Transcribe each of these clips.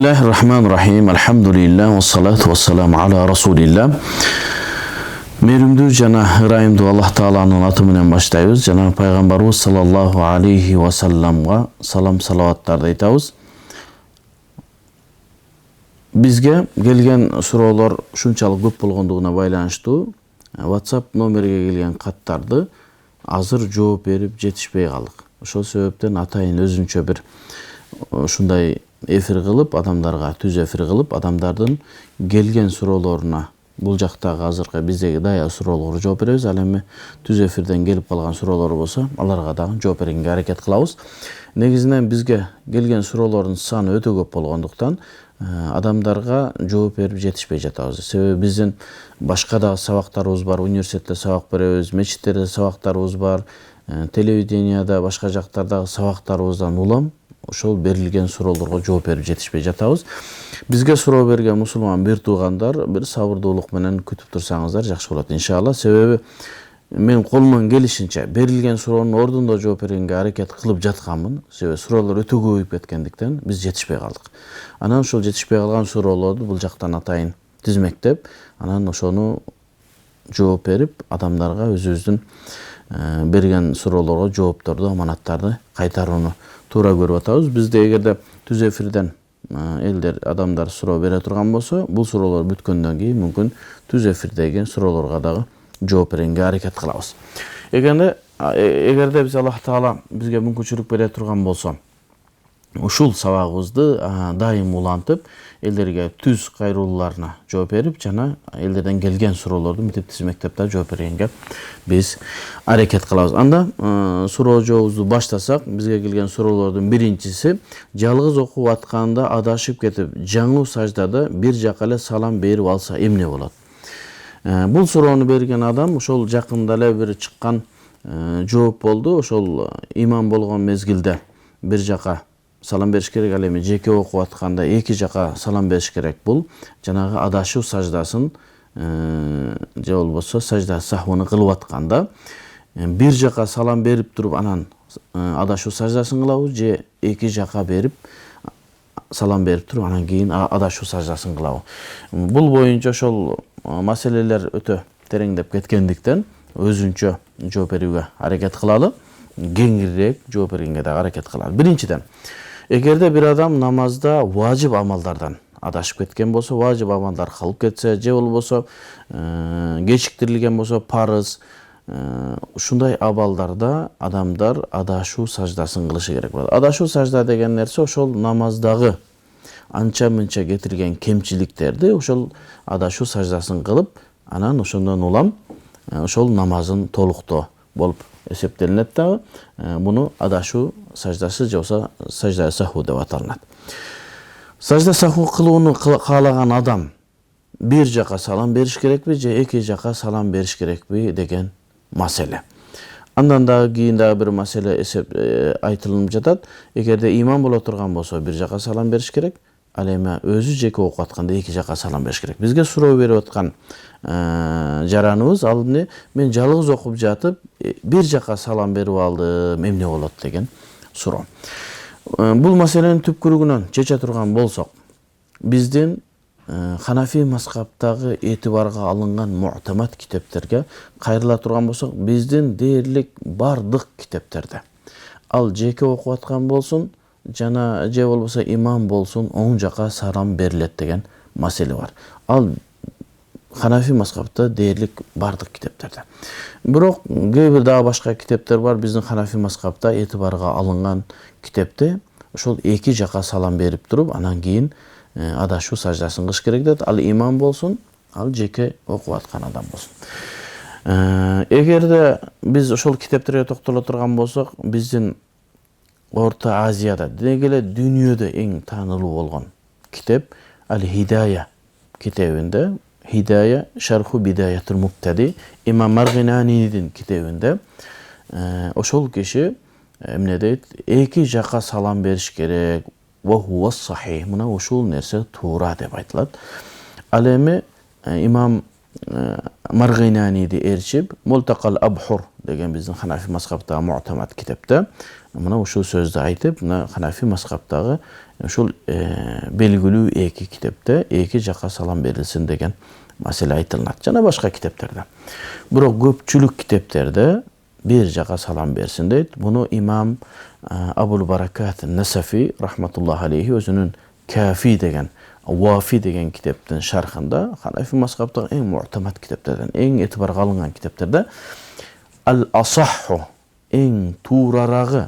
Bismillahirrahmanirrahim. Alhamdulillah ve salatu ve selamu ala Rasulillah. Merimdүү жана ырайымдуу Аллах Тааланын аты менен баштайбыз. Жана пайгамбарыбыз саллаллаху алейхи ва салламга салам салаваттарды айтабыз. Бизге келген суроолор ушунчалык көп болгондугуна байланыштуу WhatsApp номерге келген каттарды азыр жооп берип жетишпей калдык. Ошол себептен атайын өзүнчө бир ушундай эфир кылып, адамдарга түз эфир кылып, адамдардын келген суроолоруна бул жактагы азыркы биздеги дая суроолорго жооп беребиз. Ал эми түз эфирден келип калган суроолор болсо, аларга дагы жооп бергенге аракет кылабыз. Негизинен бизге келген суроолордун саны өтө көп болгондуктан адамдарга жооп берип жетишпей жатабыз. Себеби биздин башка дагы сабактарыбыз бар, университетте сабак беребиз, мечиттерде сабактарыбыз бар, телевиденияда, башка жактардагы сабактарыбыздан улам ошол берилген суроолорго жооп берип жетишпей жатабыз. Бизге суроо берген мусулман бир туугандар бир сабырдуулук менен күтүп турсаңыздар жакшы болот иншалла. Себеби мен колуман келишинче берилген суроонун ордунда жооп бергенге аракет кылып жатканмын. Себеби суроолор өтө көбөйүп кеткендиктен биз жетишпей калдык. Анан ошол жетишпей калган суроолорду бул жактан атайын тизмектеп, анан ошону жооп берип, адамдарга өзүбүздүн берген суроолорго жоопторду, аманаттарды кайтарууну туура көрүп атабыз. Бизде эгерде түз эфирден элдер, адамдар суроо бере турган болсо, бул суроолор бүткөндөн кийин мүмкүн түз эфирдеги суроолорго дагы жооп бергенге аракет кылабыз. Эгерде биз Аллах Таала бизге мүмкүнчүлүк бере турган болсо, ушул сабагыбызды дайым улантып, элдерге түз кайрылууларына жооп берип, жана элдерден келген суроолорду мынтип тизмектеп да жооп бергенге биз аракет кылабыз. Анда суроо жообубузду баштасак, бизге келген суроолордун биринчиси: жалгыз окуп атканда адашып кетип, жаңы саждада бир жака эле салам берип алса эмне болот? Бул суроону берген адам ошол жакында эле бир чыккан жооп болду. Ошол имам болгон мезгилде бир жака салам бериш керек, ал эми жеке окуп атканда эки жака салам бериш керек. Бул жанагы адашуу саждасын же болбосо сажда сахвыны кылып атканда бир жака салам берип туруп анан адашуу саждасын кылабы, же эки жака берип салам берип туруп анан кийин адашуу саждасын кылабы? Бул боюнча ошол маселелер өтө тереңдеп кеткендиктен өзүнчө жооп берүүгө аракет кылалы, кеңирээк жооп бергенге дагы аракет кылалы. Биринчиден, эгерде бир адам намазда важип амалдардан адашып кеткен болсо, важип амалдар калып кетсе, же болбосо кечиктирилген болсо парыз, ушундай абалдарда адамдар адашуу саждасын кылышы керек болот. Адашуу сажда деген нерсе ошол намаздагы анча-мынча кетирген кемчиликтерди ошол адашуу саждасын кылып, анан ошондон улам ошол намазын толуктоо болуп эсептелинет дагы. Буну адашуу саждасы же болбосо сажда саху деп аталынат. Сажда саху кылууну каалаган адам бир жака салам бериш керекпи же эки жака салам бериш керекпи деген маселе. Андан дагы кийин дагы бир маселе айтылып жатат. Эгерде имам боло турган болсо бир жака салам бериш керек, ал эми өзү жеке окуп атканда эки жака салам бериш керек. Бизге суроо берип аткан жараныбыз ал эмне: мен жалгыз окуп жатып бир жака салам берип алдым, эмне болот деген суроо. Бул маселенин түпкүрүгүнөн чече турган болсок, биздин Ханафи мазхабтагы этибарга алынган муътамат китептерге кайрыла турган болсок, биздин дээрлик бардык китептерде ал жеке окуп аткан болсун жана же болбосо имам болсун оң жака салам берилет деген маселе бар. Ал Ханафи мазхабта дээрлик бардык китептерде. Бирок кээ бир дагы башка китептер бар, биздин Ханафи мазхабта этибарга алынган китепте ошол эки жака салам берип туруп, анан кийин адашуу саждасын кылыш керек дейт. Ал имам болсун, ал жеке окуп аткан адам болсун. Эгерде биз ошол китептерге токтоло турган болсок, биздин Орто Азияда, деги эле дүйнөдө эң таанылуу болгон китеп Ал-Хидая китебинде, Хидая Шарху Бидаятул Муктади, имам Маргинанидин китебинде ошол киши эмне дейт? Эки жака салам бериш керек. Ва хува сахих. Мына ушул нерсе туура деп айтылат. Ал эми имам Marghinani'di erçip Multaqal Abhur деген биздин Ханафи мазхабтагы mu'tamad kitapta мына ушул сөздү айтып, мына Ханафи мазхабтагы ушул белгилүү эки китепте эки жака салам берилсин деген маселе айтылат. Жана башка китептерде. Бирок көпчүлүк китептерде бир жака салам берсин дейт. Буну имам Абул Баракат Насафи рахматуллахи алейхи өзүнүн Кафи деген Вафи деген китептин шархында Ханафи мазхабтагы эң mu'tamad китептерден, эң этибарга алынган китептерде Ал-Асахху эң туурарагы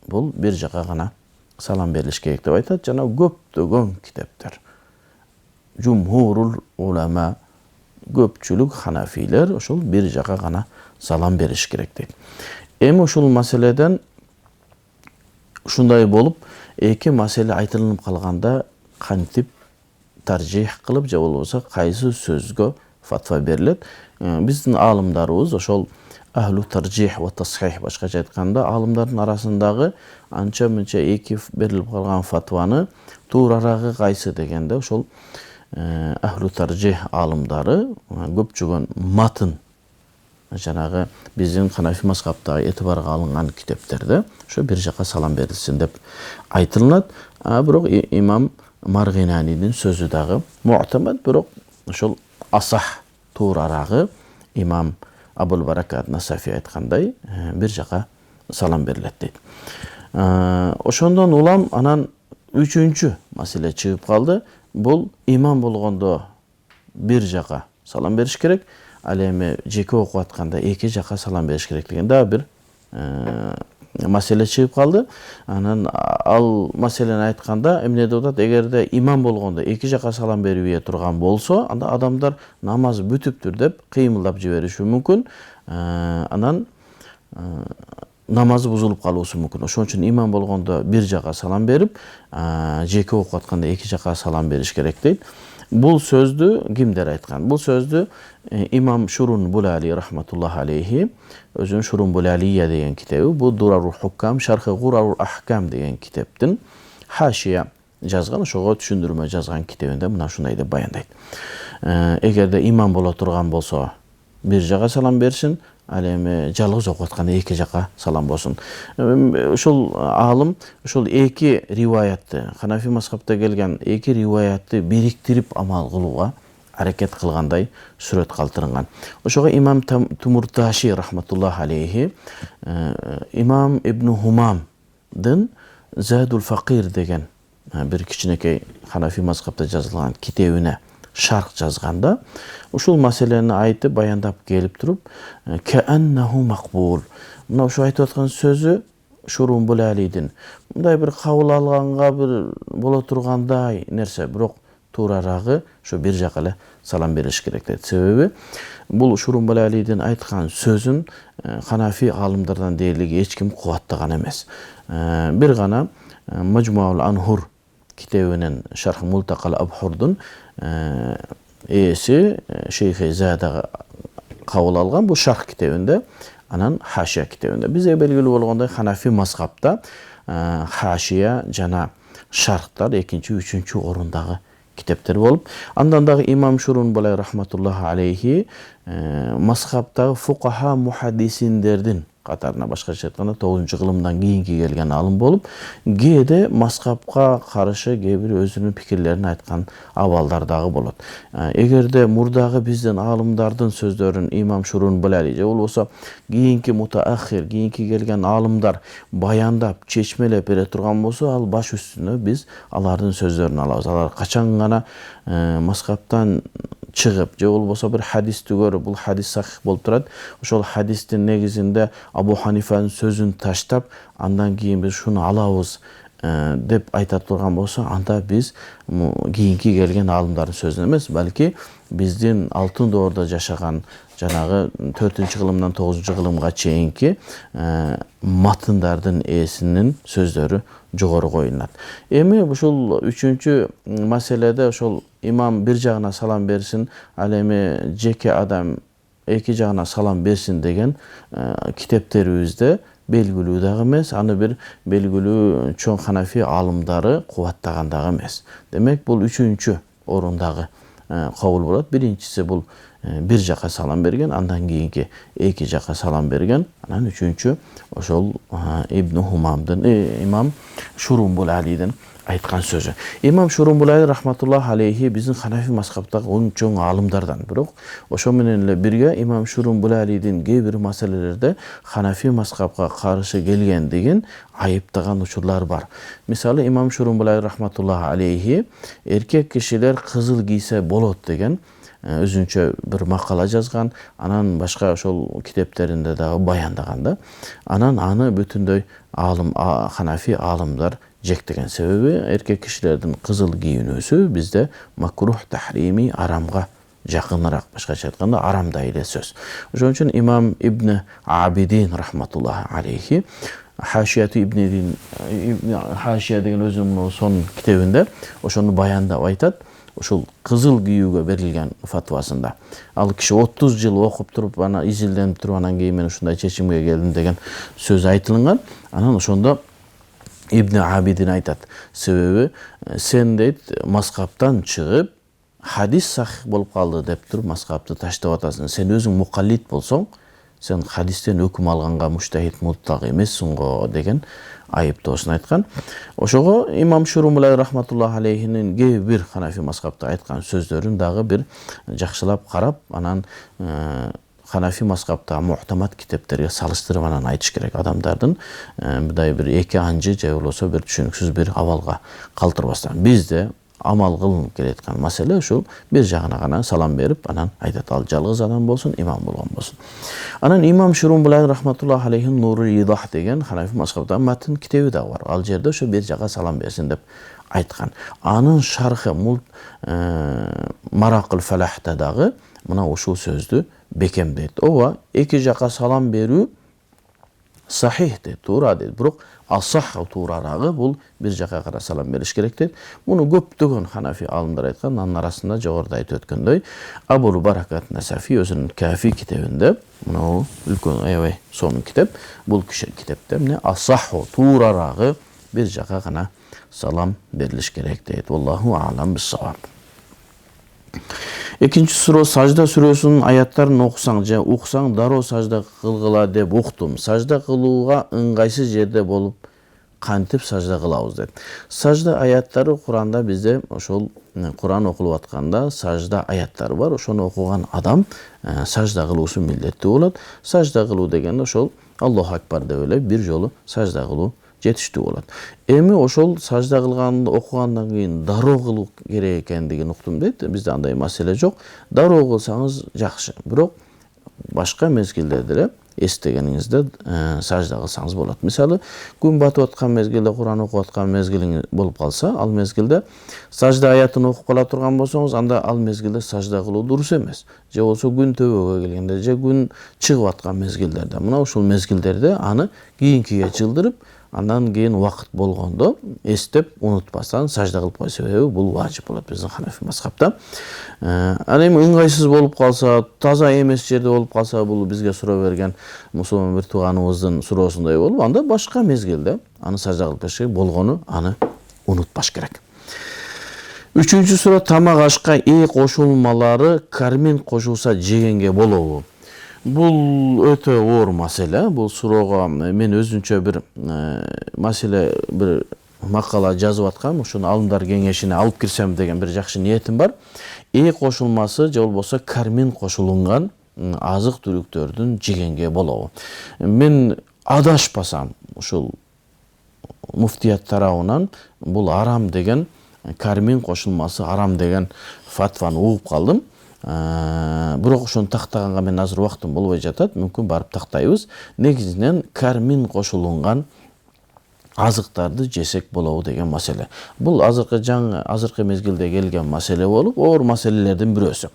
бул бир жака гана салам берилиш керек деп айтат. Жана көптөгөн китептер Жумхурул улама көпчүлүк ханафилер ошол бир жака гана салам бериш керек дейт. Эми ушул маселеден ушундай болуп, эки маселе айтылып калганда кантип таржих кылып же болбосо кайсы сөзгө фатва берилет? Биздин аалымдарыбыз ошол ахлу таржих ва тасхих башкача айтканда аалымдардын арасындагы анча мынча эки берилип калган фатваны туурарагы кайсы дегенде ошол ахлу таржих аалымдары көпчүгөн матын жанагы биздин Ханафи мазхабтагы этибарга алынган китептерде ошо бир жака салам берилсин деп айтылат. Бирок имам Маргинанидин сөзү дагы mu'tamad, бирок ошол асах туурарагы имам Абул Баракат Насафи айткандай бир жака салам берилет дейт. Ошондон улам анан үчүнчү маселе чыгып калды. Бул имам болгондо бир жака салам бериш керек, ал эми жеке окуп атканда эки жака салам бериш керек деген да бир маселе чыгып калды. Анан ал маселени айтканда эмне деп атат? Эгерде имам болгондо эки жака салам бербей турган болсо, анда адамдар намаз бүтүптүр деп кыймылдап жибериши мүмкүн. Анан намазы бузулуп калуусу мүмкүн. Ошон үчүн имам болгондо бир жака салам берип, жеке окуп атканда эки жака салам бериш керек дейт. Бул сөздү кимдер айткан? Бул сөздү имам Шурун Булали рахматуллахи алейхи өзүнүн Шурун Булалия деген китеби, бул Дурарул Хуккам, Шархы Гурарул Ахкам деген китептин хашия жазган, ошого түшүндүрмө жазган китебинде мына ушундай деп баяндайт. Эгерде имам боло турган болсо бир жака салам берсин, ал эми жалгыз окуп атканда эки жака салам болсун. Ушул аалым ушул эки риваятты, Ханафи мазхабта келген эки риваятты бириктирип амал кылууга аракет кылгандай сүрөт калтырынган. Ошого имам Тумурташи рахматуллахи алейхи имам Ибн Хумамдын Задул Факир деген бир кичинекей Ханафи мазхабта жазылган китебине шарх жазганда ушул маселени айтып баяндап келип туруп кааннаху мақбул. Мына ушу айтып аткан сөзү Шурун Булалидин мындай бир кабыл алганга бир боло тургандай нерсе, бирок туурарагы ушу бир жака эле салам бериш керек дейт. Себеби бул Шурун Булалидин айткан сөзүн Ханафи аалымдардан дээрлик эч ким кубаттаган эмес. Бир гана Мажмуул Анхур китебинен Шарх Мултақал Абхурдун ээси Шейхи Зада кабыл алган бул шарх китебинде, анан хашия китебинде. Бизге белгилүү болгондой Ханафи мазхабта хашия жана шархтар экинчи, үчүнчү орундагы китептер болуп, андан дагы имам Шурун Булай рахматуллахи алейхи мазхабтагы фукаха мухаддисиндердин катарына, башкача айтканда 9-кылымдан кийинки келген алым болуп, кээде мазхабка каршы кээ бир өзүнүн пикирлерин айткан абалдар дагы болот. Эгерде мурдагы биздин аалымдардын сөздөрүн имам Шурун Булали же болбосо кийинки мутаахир, кийинки келген аалымдар баяндап, чечмелеп бере турган болсо, ал баш үстүнө биз алардын сөздөрүн алабыз. Алар качан гана мазхабтан чыгып же болбосо бир хадисти көрүп, бул хадис сахих болуп турат, ошол хадистин негизинде Абу Ханифанын сөзүн таштап, андан кийин биз шуну алабыз деп айта турган болсо, анда биз кийинки келген аалымдардын сөзүн эмес, балки биздин алтын доордо жашаган жанагы 4-кылымдан 9-кылымга чейинки матындардын ээсинин сөздөрү жогору коюлат. Эми ушул үчүнчү маселеде ошол имам бир жагына салам берсин, ал эми жеке адам эки жагына салам берсин деген китептерибизде белгилүү дагы эмес, аны бир белгилүү чоң Ханафи аалымдары кубаттаган дагы эмес. Демек, бул үчүнчү орундагы кабыл болот. Биринчиси бул бир жака салам берген, андан кийинки эки жака салам берген. Анан үчүнчү ошол Ибн Хумамдын, имам Шурумбул Алидин айткан сөзү. Имам Шурумбул Али рахматуллах алейхи биздин Ханафи мазхабтагы оң чоң аалымдардан. Бирок ошо менен эле бирге имам Шурумбул Алидин кээ бир маселелерде Ханафи мазхабка каршы келген деген айыптаган учурлар бар. Мисалы имам Шурумбул Али рахматуллах алейхи эркек кишилер кызыл кийсе болот деген өзүнчө бир макала жазган, анан башка ошол китептеринде дагы баяндаган да. Анан аны бүтүндөй аалым, Ханафи аалымдар жектеген. Себеби эркек кишилердин кызыл кийинүүсү бизде макрух тахрими, арамга жакыныраак, башкача айтканда арамда эле сөз. Ошон үчүн имам Ибн Абидин рахматуллах алейхи Хашия деген өзүнүн сон китебинде ошону баяндап айтат. Ошол кызыл кийүүгө берилген фатвасында. Ал киши 30 жыл окуп туруп, ана изилденип туруп, анан кийин мен ушундай чечимге келдим деген сөз айтылган. Анан ошондо Ибн Абидин айтат. Себеби сен дейт мазхабтан чыгып, хадис сахих болуп калды деп туруп мазхабты таштап атасың. Сен өзүң мукаллид болсоң, сен хадистен өкүм алганга муштахид мутлак эмессиң го деген айыптоосун айткан. Ошого имам Шурумбул Али рахматуллах алейхинин кээ бир Ханафи мазхабта айткан сөздөрүн дагы бир жакшылап карап, анан Ханафи мазхабта муhtамат китептерге салыштырып анан айтыш керек. Адамдардын мындай бир эки анжы же болбосо бир түшүнүксүз бир абалга калтырбастан. Бизде амал кылынып келеткан маселе ушул бир жагына гана салам берип, анан айтат, ал жалгыз адам болсун, имам болгон болсун. Анан имам Шурумбул Али рахматуллах алейхин Нурул Идах деген Ханафи мазхабта матн китеби да бар. Ал жерде ошо бир жака салам берсин деп айткан. Анын шархы Маракыл Фалахта дагы мына ушул сөздү бекемдейт. Ооба, эки жака салам берүү сахих дейт, туура дейт. Бирок асах туурарагы бул бир жака кара салам бериш керек дейт. Муну көптөгөн Ханафи аалымдар айткан. Анын арасында жогоруда айтып өткөндөй Абул Баракат Насафи өзүнүн Кафи китебинде, мына үлкөн аябай сонун китеп, бул киши китепте эмне асах туурарагы бир жака гана салам берилиш керек дейт. Аллаху аалам бис-саваб. Экинчи суроо, сажда сүрөсүнүн аяттарын окусаң же уксаң дароо сажда кылгыла деп уктум. Сажда кылууга ыңгайсыз жерде болуп кантип сажда кылабыз деп. Сажда аяттары Куранда бизде ошол Куран окулуп атканда сажда аяттары бар. Ошону окуган адам сажда кылуусу милдеттүү болот. Сажда кылуу дегенде ошол Аллаху акбар деп эле бир жолу сажда кылуу жетиштүү болот. Эми ошол сажда кылганды окугандан кийин дароо кылуу керек экендигин уктум дейт. Бизде андай маселе жок. Дароо кылсаңыз жакшы. Бирок башка мезгилдерде эле эстегениңизде сажда кылсаңыз болот. Мисалы, күн батып аткан мезгилде Куран окуп аткан мезгилиңиз болуп калса, ал мезгилде сажда аятын окуп кала турган болсоңуз, анда ал мезгилде сажда кылуу дурус эмес. Же болсо күн төбөгө келгенде, же күн чыгып аткан мезгилдерде, мына ушул мезгилдерде аны кийинкиге жылдырып, андан кийин убакыт болгондо эстеп унутпастан сажда кылып кой, себеби бул важип болот биздин Ханафи мазхабта. Аны эми ыңгайсыз болуп калса, таза эмес жерде болуп калса, бул бизге суроо берген мусулман бир тууганыбыздын суроосундай болуп, анда башка мезгилде аны сажда кылып беришке болгону аны унутпаш керек. Үчүнчү суроо, тамак ашка кошулмалары кармин кошулса жегенге болобу? Бул өтө оор маселе. Бул суроого мен өзүнчө бир маселе, бир макала жазып аткам. Ошону алымдар кеңешине алып кирсем деген бир жакшы ниетим бар. Кошулмасы же болбосо кармин кошулунган азык түлүктөрдүн жегенге болобу? Мен адашпасам, ушул муфтият тарабынан бул арам деген, кармин кошулмасы арам деген фатваны угуп калдым. Бирок ошону тактаганга мен азыр убактым болбой жатат. Мүмкүн барып тактайбыз. Негизинен кармин кошулунган азыктарды жесек болобу деген маселе. Бул азыркы мезгилде келген маселе болуп, оор маселелердин бирөөсү.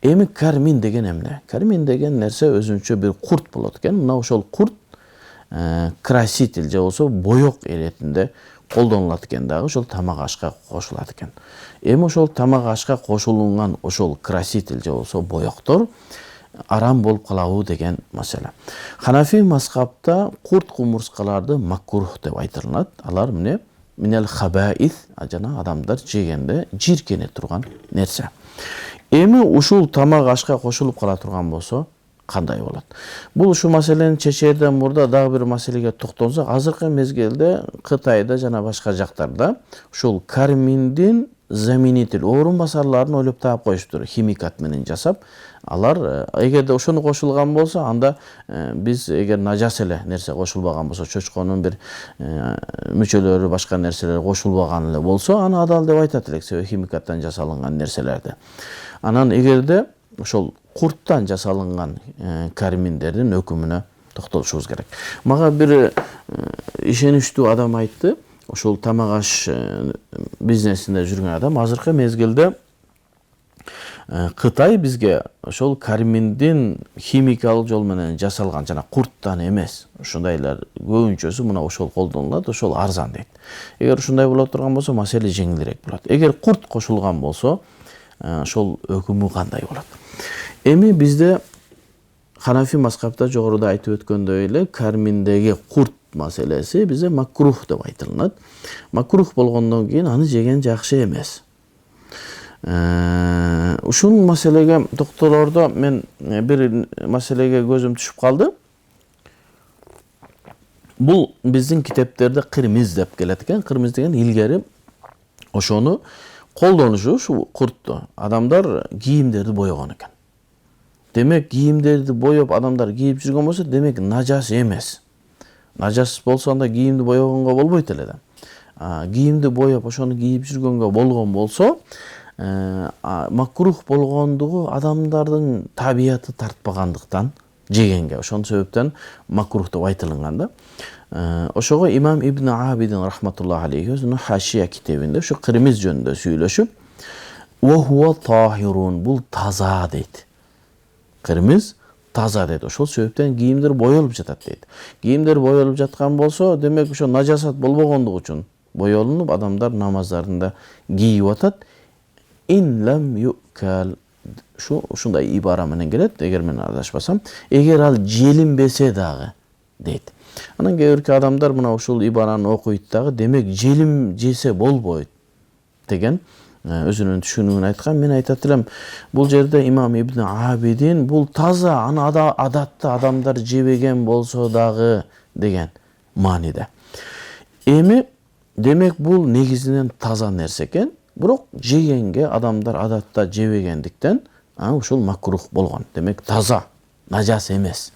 Эми кармин деген эмне? Кармин деген нерсе өзүнчө бир курт болот экен. Мына ошол курт краситель же болсо боек эретинде колдонулат экен дагы, ошол тамак ашка кошулат экен. Эми ошол тамак ашка кошулунган ошол краситель же болсо боектор арам болуп калабы деген маселе. Ханафи мазхабта курт кумурскаларды макрух деп айтылат. Алар эмне? минел хабаис, жана адамдар жегенде жиркене турган нерсе. Эми ушул тамак ашка кошулуп кала турган болсо кандай болот? Бул ушу маселени чечерден мурда дагы бир маселеге токтолсок, азыркы мезгилде Кытайда жана башка жактарда ушул карминдин заменитель орун басарларын ойлоп таап коюштур, химикат менен жасап. Алар эгерде ошону кошулган болсо, анда биз эгер нажас эле нерсе кошулбаган болсо, чочконун бир мүчөлөрү, башка нерселер кошулбаган эле болсо, аны адал деп айтат элек, себеби химикаттан жасалынган нерселерди. Анан эгерде ошол курттан жасалынган карминдердин өкүмүнө токтолушубуз керек. Мага бир ишеничтүү адам айтты, ошол тамак аш бизнесинде жүргөн адам, азыркы мезгилде Кытай бизге ошол карминдин химикалык жол менен жасалган жана курттан эмес, ушундайлар көбүнчөсү мына ошол колдонулат, ошол арзан дейт. Эгер ушундай боло турган болсо, маселе жеңилирээк болот. Эгер курт кошулган болсо, ошол өкүмү кандай болот? Эми бизде Ханафи мазхабта жогоруда айтып өткөндөй эле карминдеги курт маселеси бизде макрух деп айтылат. Макрух болгондон кийин аны жеген жакшы эмес. Ушул маселеге токтолордо мен бир маселеге көзүм түшүп калды. Бул биздин китептерде кырмыз деп келет экен. Кырмыз деген илгери ошону колдонушу, ушу куртту адамдар кийимдерди боёгон экен. Демек, кийимдерди боёп адамдар кийип жүргөн болсо, демек нажас эмес. Нажас болсо анда кийимди боёгонго болбойт эле да. Кийимди боёп ошону кийип жүргөнгө болгон болсо, макрух болгондугу адамдардын табияты тартпагандыктан жегенге, ошон себептен макрух деп айтылган да. Ошого имам Ибн Абидин рахматуллахи алейхи өзүнүн Хашия китебинде ушу кырмыз жөнүндө сүйлөшүп, "Ва хуа тахирун", бул таза дейт. Кырмыз таза дейт. Ошол себептен кийимдер боёлуп жатат дейт. Кийимдер боёлуп жаткан болсо, демек ошо нажасат болбогондугу үчүн боёлунуп адамдар намаздарында кийип атат. Ин лам юкал, ушундай ибара менен келет, эгер мен адашпасам, эгер ал желинбесе дагы дейт. Анан кээ бирки адамдар мына ушул ибараны окуйт дагы, демек желим жесе болбойт деген өзүнүн түшүнүгүн айткан. Мен айтат элем, бул жерде имам Ибн Абидин бул таза, аны адатта адамдар жебеген болсо дагы деген мааниде. Эми демек бул негизинен таза нерсе экен. Бирок жегенге адамдар адатта жебегендиктен ушул макрух болгон. Демек таза, нажас эмес.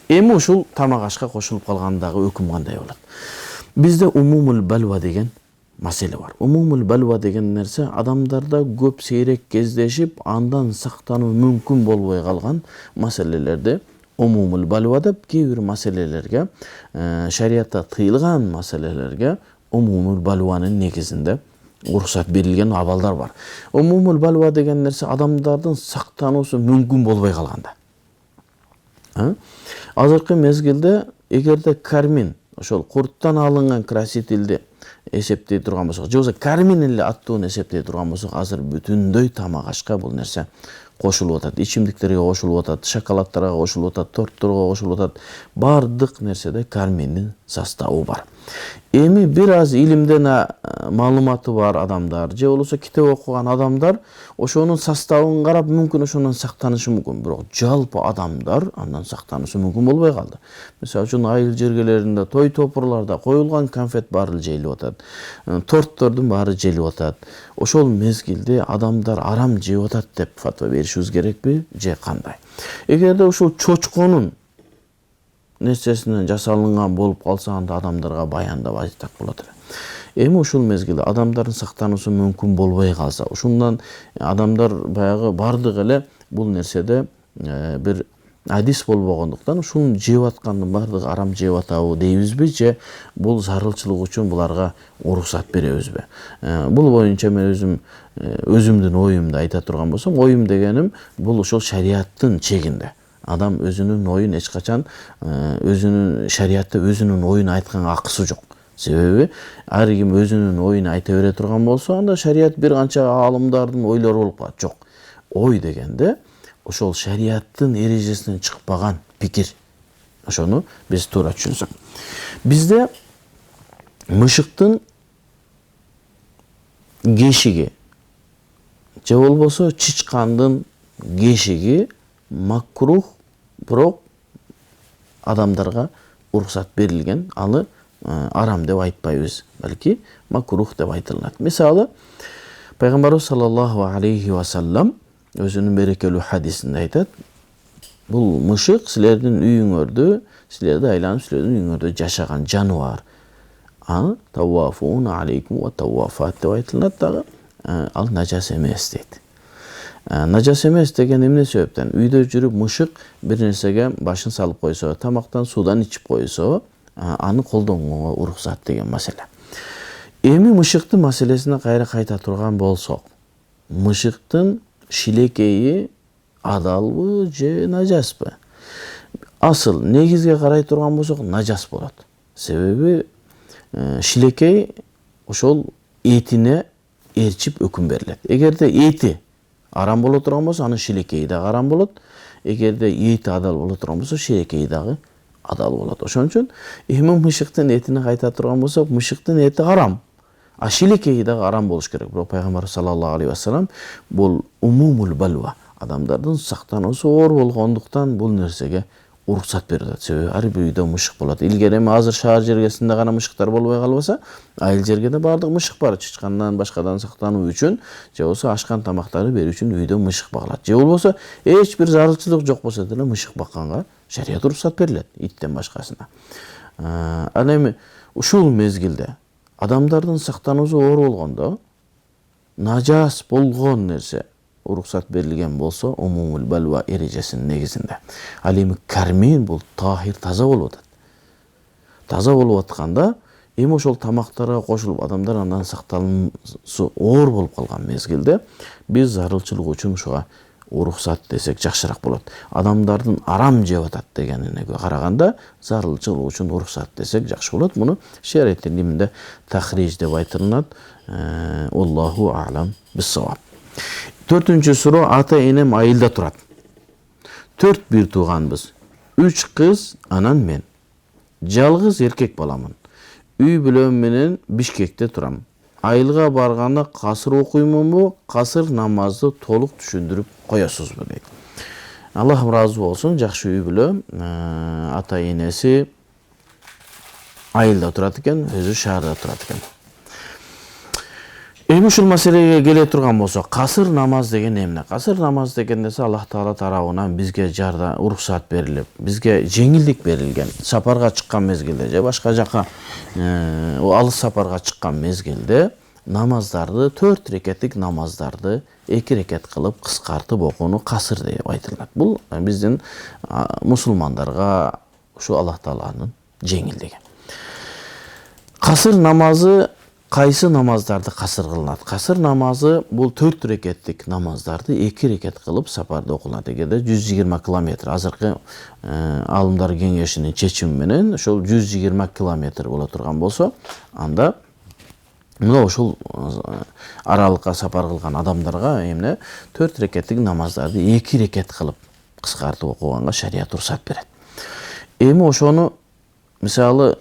Эми ушул тамак ашка кошулуп калгандагы өкүм кандай болот? Бизде умумул балва деген маселе бар. Умумул балва деген нерсе адамдарда көп сейрек кездешип, андан сактануу мүмкүн болбой калган маселелерди умумул балва деп, кээ бир маселелерге, шариатта тыйылган маселелерге умумул балванын негизинде уруксат берилген абалдар бар. Умумул балва деген нерсе адамдардын сактануусу мүмкүн болбой калганда. Азыркы мезгилде эгерде кармин, ошол курттан алынган красителди эсептей турган болсок, же болбосо кармин эле аттуун эсептей турган болсок, азыр бүтүндөй тамак ашка бул нерсе кошулуп атат. Ичимдиктерге кошулуп атат, шоколадтарга кошулуп атат, тортторго кошулуп атат. Бардык нерседе карминдин составы бар. Эми бир аз илимден маалыматы бар адамдар, же болбосо китеп окуган адамдар ошонун составын карап мүмкүн ошондон сактанышы мүмкүн. Бирок жалпы адамдар андан сактанышы мүмкүн болбой калды. Мисалы үчүн айыл жергелеринде, той топурларда коюлган конфет баары жейилип атат. Торттордун баары жейилип атат. Ошол мезгилде адамдар арам жеп атат деп фатва беришибиз керекпи, же кандай? Эгерде ушул чочконун нерсесинен жасалынган болуп калса, анда адамдарга баяндап айтсак болот эле. Эми ушул мезгилде адамдардын сактануусу мүмкүн болбой калса, ушундан адамдар баягы бардык эле бул нерседе бир адис болбогондуктан ушуну жеп аткандын бардыгы арам жеп атабы дейбизби, же бул зарылчылык үчүн буларга уруксат беребизби? Бул боюнча мен өзүмдүн оюмду айта турган болсом, оюм дегеним бул ошол шариаттын чегинде. Адам өзүнүн оюн эч качан өзүнүн шариатта өзүнүн оюн айтканга акысы жок. Себеби ар ким өзүнүн оюн айта бере турган болсо, анда шариат бир канча аалымдардын ойлору болуп калат. Жок. Ой дегенде ошол шариаттын эрежесинен чыкпаган пикир. Ошону биз туура түшүнсөк. Бизде мышыктын кешиги же болбосо чычкандын кешиги макрух, бирок адамдарга уруксат берилген, аны арам деп айтпайбыз, балки макрух деп айтылат. Мисалы, Пайгамбарыбыз саллаллаху алейхи ва саллам өзүнүн берекелүү хадисинде айтат: бул мышык силердин үйүңөрдө, силерди айланып силердин үйүңөрдө жашаган жаныбар. Тавафуна алейкум ва тавафат деп айтылат дагы. Ал нажас эмес дейт. Нажас эмес деген эмне себептен? Үйдө жүрүп мышык бир нерсеге башын салып койсо, тамактан, судан ичип койсо, аны колдонууга уруксат деген маселе. Эми мышыктын маселесине кайта турган болсок, мышыктын шилекейи адалбы же нажаспы? Асыл негизге карай турган болсок, нажас болот. Себеби шилекей ошол этине ээрчип өкүм берилет. Эгерде эти арам боло турган болсо, анын шилекейи дагы арам болот. Эгерде эти адал боло турган болсо, шилекейи дагы адал болот. Ошон үчүн эми мышыктын этине кайта турган болсок, мышыктын эти арам, а шилекейи дагы арам болуш керек. Бирок Пайгамбар саллаллаху алейхи ва саллам бул умумул балва, адамдардын сактануусу оор болгондуктан бул нерсеге уруксат берилет. Себеби ар бир үйдө мышык болот. Илгери эми азыр шаар жергесинде гана мышыктар болбой калбаса, айыл жерге да баардык мышык бар. Чычкандан башкадан сактануу үчүн, же болбосо ашкан тамактарды берүү үчүн үйдө мышык багылат. Же болбосо эч бир зарылчылык жок болсо деле мышык бакканга шарият уруксат берилет, иттен башкасына. Ал эми ушул мезгилде адамдардын сактануусу оор болгондо, нажас болгон нерсе уруксат берилген болсо, умумул балва эрежесинин негизинде. Ал эми кармин бул тахир, таза болуп атат. Таза болуп атканда, эми ошол тамактарга кошулуп адамдар андан сактануусу оор болуп калган мезгилде биз зарылчылык үчүн ушуга уруксат десек жакшыраак болот. Адамдардын арам жеп атат дегенине караганда, зарылчылык үчүн уруксат десек жакшы болот. Муну шариаттын илиминде тахриж деп айтылат. Аллаху а'лам бис-саваб. 4-чү суроо: ата энем айылда турат. 4 бир тууганбыз. 3 кыз, анан мен. Жалгыз эркек баламын. Үй бүлөм менен Бишкекте турам. Айылга барганда касыр окуймунбу, касыр намазды толук түшүндүрүп коесузбу дейт. Аллах ыраазы болсун, жакшы үй бүлө, ата энеси айылда турат экен, өзү шаарда турат экен. Эми ушул маселеге келе турган болсок, касыр намаз деген эмне? Касыр намаз деген нерсе Аллах Таала тарабынан бизге жарда уруксат берилип, бизге жеңилдик берилген. Сапарга чыккан мезгилде же башка жака алыс сапарга чыккан мезгилде намаздарды, 4 рекеттик намаздарды 2 рекет кылып кыскартып окууну касыр деп айтылат. Бул биздин мусулмандарга ушу Аллах Тааланын жеңилдиги. Касыр намазы кайсы намаздарды касыр кылынат? Касыр намазы бул 4 рекеттик намаздарды 2 рекет кылып сапарда окулат. Эгерде 120 километр, азыркы алымдар кеңешинин чечими менен ошол 120 километр боло турган болсо, анда мына ошол аралыкка сапар кылган адамдарга эмне 4 рекеттик намаздарды 2 рекет кылып кыскартып окуганга шарият уруксат берет. Эми ошону мисалы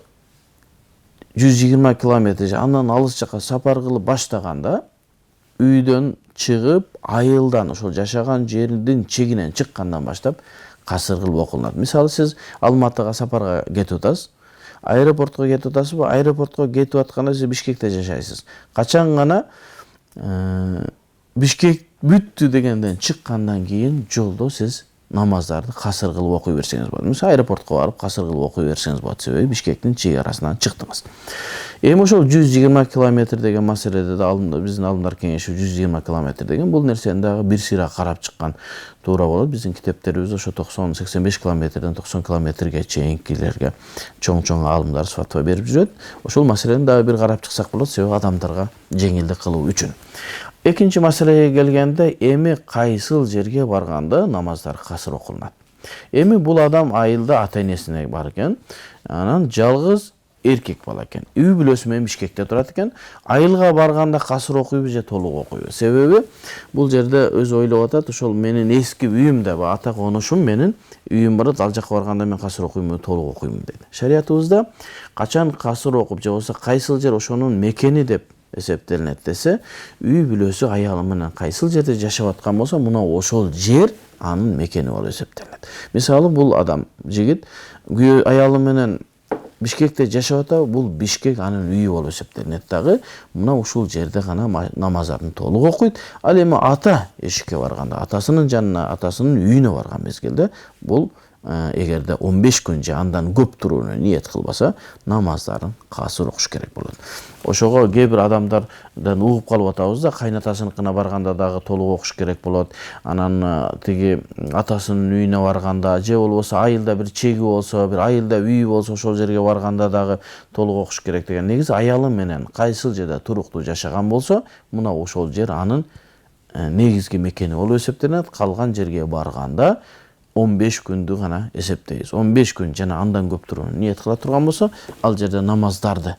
120 километр андан алыс жака сапар кылып баштаганда, үйдөн чыгып, айылдан ошол жашаган жердин чегинен чыккандан баштап касыр кылып окулат. Мисалы сиз Алматыга сапарга кетип атасыз, аэропортко кетип атасызбы? Аэропортко кетип атканда сиз Бишкекте жашайсыз. Качан гана Бишкек бүттү дегенден чыккандан кийин жолдо сиз намаздарды касыр кылып окуй берсеңиз болот. Мисалы аэропортко барып касыр кылып окуй берсеңиз болот. Себеби Бишкектин чек арасынан чыктыңыз. Эми ошол 120 километр деген маселеде да биздин алымдар кеңеши 120 километр деген бул нерсени дагы бир сыйра карап чыккан туура болот. Биздин китептерибизде ошо 90-85 километрден 90 километрге чейинкилерге чоң алымдар сыфатпай берип жүрөт. Ошол маселени дагы бир карап чыксак болот, себеби адамдарга жеңилдик кылуу үчүн. Экинчи маселеге келгенде, эми кайсыл жерге барганда намаздар касыр окулунат. Эми бул адам айылда ата энесине бар экен, анан жалгыз эркек бала экен. Үй бүлөсү менен Бишкекте турат экен. Айылга барганда касыр окуйбу же толук окуйбу? Себеби бул жерде өзү ойлоп атат, ошол менин эски үйүм деп, ата конушум менин үйүм бар, ал жака барганда мен касыр окуймун, толук окуймун дейт. Шариятыбызда качан касыр окуп же болбосо кайсыл жер ошонун мекени деп эсептелинет десе, үй бүлөсү аялы менен кайсыл жерде жашап аткан болсо, мына ошол жер анын мекени болуп эсептелинет. Мисалы, бул адам, жигит, күйөө аялы менен Бишкекте жашап атабы, бул Бишкек анын үйү болуп эсептелинет дагы. Мына ушул жерде гана намаздарын толук окуйт. Ал эми ата эшикке барганда, атасынын жанына, атасынын үйүнө барган мезгилде, бул эгерде 15 күн же андан көп турууну ниет кылбаса, намаздарын касыр окуш керек болот. Ошого кээ бир адамдардан угуп калып атабыз да, кайнатасыныкына барганда дагы толук окуш керек болот. Анан тиги атасынын үйүнө барганда, же болбосо айылда бир чеги болсо, бир айылда үйү болсо, ошол жерге барганда дагы толук окуш керек деген. Негизи аялы менен кайсыл жерде туруктуу жашаган болсо, мына ошол жер анын негизги мекени болуп эсептелинет. Калган жерге барганда 15 күндү гана эсептейбиз. 15 күн жана андан көп турууну ниет кыла турган болсо, ал жерде намаздарды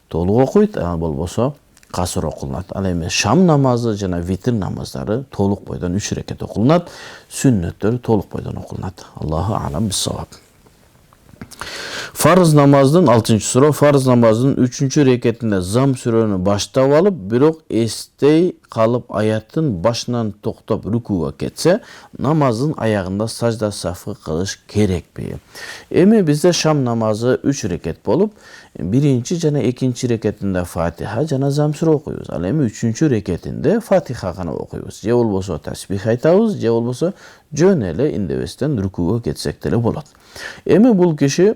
толук окуйт, болбосо касыр окулунат. Ал эми шам намазы жана витр намаздары толук бойдон 3 рекет окулунат, сүннөттөр толук бойдон окулунат. Аллаху алам бис-саваб. Farz namazının 6. surə, farz namazının 3. reketinde zam sürəni baştab alıb, birok estey kalıp ayatın başından toktop rükuga ketsə, namazın ayağında sacda safı kılış kerekmi? Emi bizde şam namazı 3 reket bolup, birinci jana 2. reketinde Fatiha jana zam sürə okuyuz. Al emi 3. reketinde Fatiha gana okuyuz. Je bolboso tasbih aytabız, je bolboso jön ele indebestен rükuga ketsek dele bolat. Emi bul kişi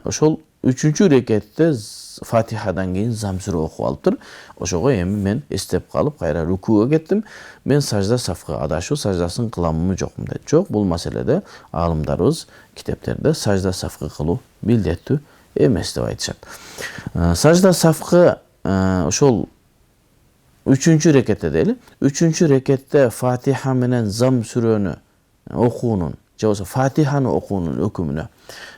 ошол 3. рекетте Фатихадан кийин зам сүрө окуп алыптыр. Ошого эми мен эстеп калып кайра рукуга кеттим. Мен сажда сафка адашуу саждасын кыламынбы жокмун деп. Жок, бул маселеде аалымдарыбыз китептерде сажда сафкы кылуу милдеттүү эмес деп айтышат. Сажда сафкы ошол 3. рекетте дейли. 3. рекетте Фатиха менен зам сүрөнү окуунун, же болбосо Фатиханы окуунун өкүмүнө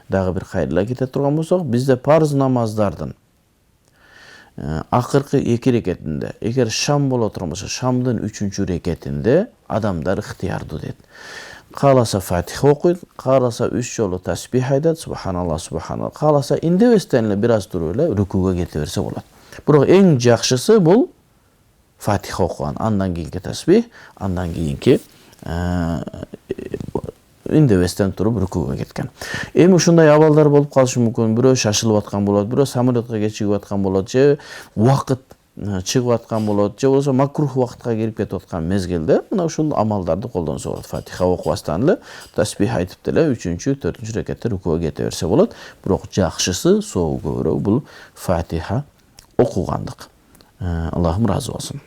дагы бир кайрыла кете турган болсок, бизде парыз намаздардын акыркы 2 рекетинде, эгер шам боло турган болсо, шамдын 3. рекетинде адамдар ыктыярдуу дейт. Кааласа Фатиха окуйт, кааласа 3 жолу тасбих айтат, субханалла, субханалла. Кааласа индебестен эле бир аз туруп эле рукуга кете берсе болот. Бирок эң жакшысы бул Фатиха окуган, андан кийинки тасбих, андан кийинки индебестен туруп рукуга кеткен. Эми ушундай абалдар болуп калышы мүмкүн. Бирөө шашылып аткан болот, бирөө самолетке кечигип аткан болот, же убакыт чыгып аткан болот, же болбосо макрух убакытка кирип кетип аткан мезгилде мына ушул амалдарды колдонсо болот. Фатиха окубастан эле тасбих айтып деле 3-4 рекетте рукуга кете берсе болот. Бирок жакшысы соол көбүрөөк бул Фатиха окугандык. Аллахым разы болсун.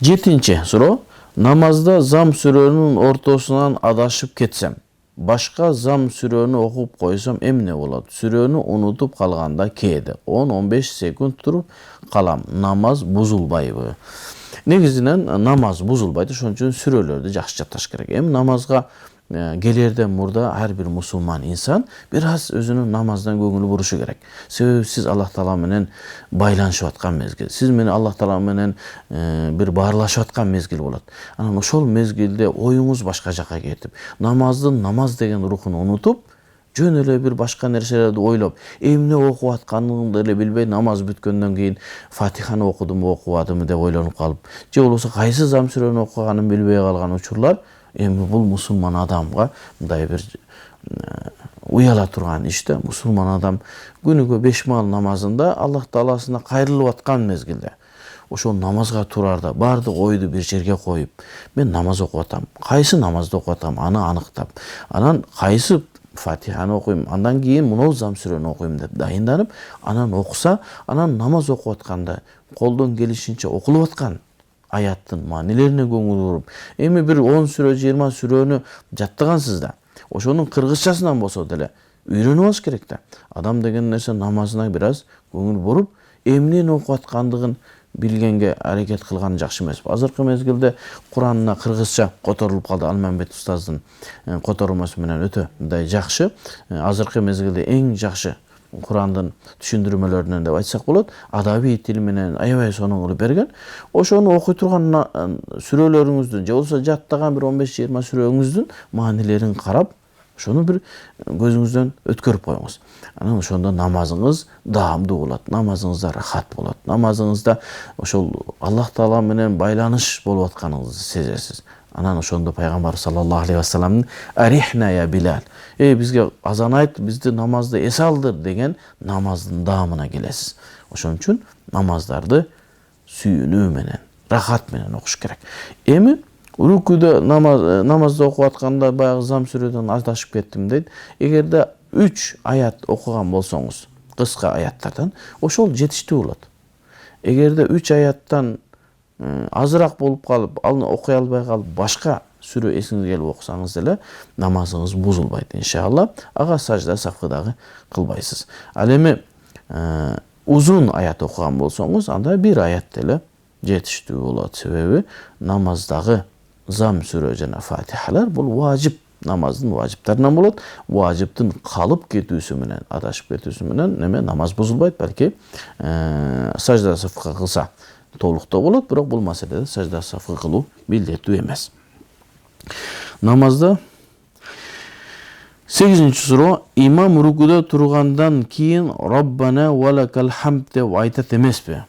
7-чи суроо. Namazda zam sürönün ortasından adashıp ketsem, başka zam sürönü okup koysam emne bolat. Sürönü unutup kalganda keydi. 10-15 sekund turup kalam. Namaz buzulbayбы. Негизинен namaz buzulbaydı. Şonun üçün sürölөрдү жакшы жатташ керек. Эми намазга келерден мурда ар бир мусулман инсан biraz өзүнүн намаздан көңүлү бурушу керек. Себеби сиз Аллах Таала менен байланышып аткан мезгил. Сиз менен Аллах Таала менен бир баарлашып аткан мезгил болот. Анан ошол мезгилде оюңуз башка жака кетип, намаз деген рухун унутуп, жөн эле бир башка нерселерди ойлоп, эмне окуп атканыңды эле билбей, намаз бүткөндөн кийин Фатиханы окудумбу, окубадымбы деп ойлонуп калып, же болбосо кайсы зам сүрөнү окуганын билбей калган учурлар эми бул мусулман адамга мындай бир уяла турган иште. Мусулман адам күнүгө 5 маал намазында Аллах Тааласына кайрылып аткан мезгилде ошол намазга турарда баардык ойду бир жерге коюп, мен намаз окуп атам, кайсы намазды окуп атам, аны аныктап, анан кайсы Фатиханы окуйм, андан кийин мынау зам сүрөнү окуйм деп дайынданып, анан окуса, анан намаз окуп атканда колдон келишинче окулуп аткан аяттын маанилерине көңүл буруп, эми бир 10 сүрө, 20 сүрөнү жаттагансыз да, ошонун кыргызчасынан болсо деле үйрөнүп алыш керек да. Адам деген нерсе намазына бир аз көңүл буруп, эмнени окуп аткандыгын билгенге аракет кылган жакшы эмес. Азыркы мезгилде Куранына кыргызча которулуп калды. Алмамбет устаздын которулмасы менен өтө мындай жакшы. Азыркы мезгилде эң жакшы Курандын түшүндүрмөлөрүнөн деп айтсак болот. Адабий тил менен аябай сонун кылып берген. Ошону окуй турган сүрөлөрүңүздүн, же болбосо жаттаган бир 15-20 сүрөңүздүн маанилерин карап, Ошону бир көзүңүздөн өткөрүп коюңуз. Анан ошондо намазыңыз даамдуу болот, намазыңызда рахат болот, намазыңызда ошол Аллах Таала менен байланыш болуп атканыңызды сезесиз. Анан ошондо пайгамбар саллаллаху алейхи вассаламдын арихна я Билал, бизге азан айт, бизди намазды эс алдыр деген намаздын даамына келесиз. Ошон үчүн намаздарды сүйүнүү менен, рахат менен окуш керек. Эми рукуда намазды окуп атканда баягы зам сүрөдөн адашып кеттим дейт. Эгерде 3 аят окуган болсоңуз, кыска аяттардан, ошол жетиштүү болот. Эгерде 3 аяттан азыраак болуп калып, аны окуй албай калып, башка сүрө эсиңизге келип окусаңыз деле намазыңыз бузулбайт иншалла. Ага сажда сафкы дагы кылбайсыз. Ал эми узун аят окуган болсоңуз, анда 1 аят деле жетиштүү болот. Себеби намаздагы зам сүрө жана фатихалар бул важип, намаздын важиптарынан болот. Важиптын калып кетүүсү менен, адашып кетүүсү менен намаз бузулбайт, балки сажда сафкы кылса толуктоо болот, бирок бул маселеде сажда сафкы кылуу милдеттүү эмес. Намазда 8-суроо, имам рукуда тургандан кийин Роббана ва лакал хамд деп айтат эмеспи?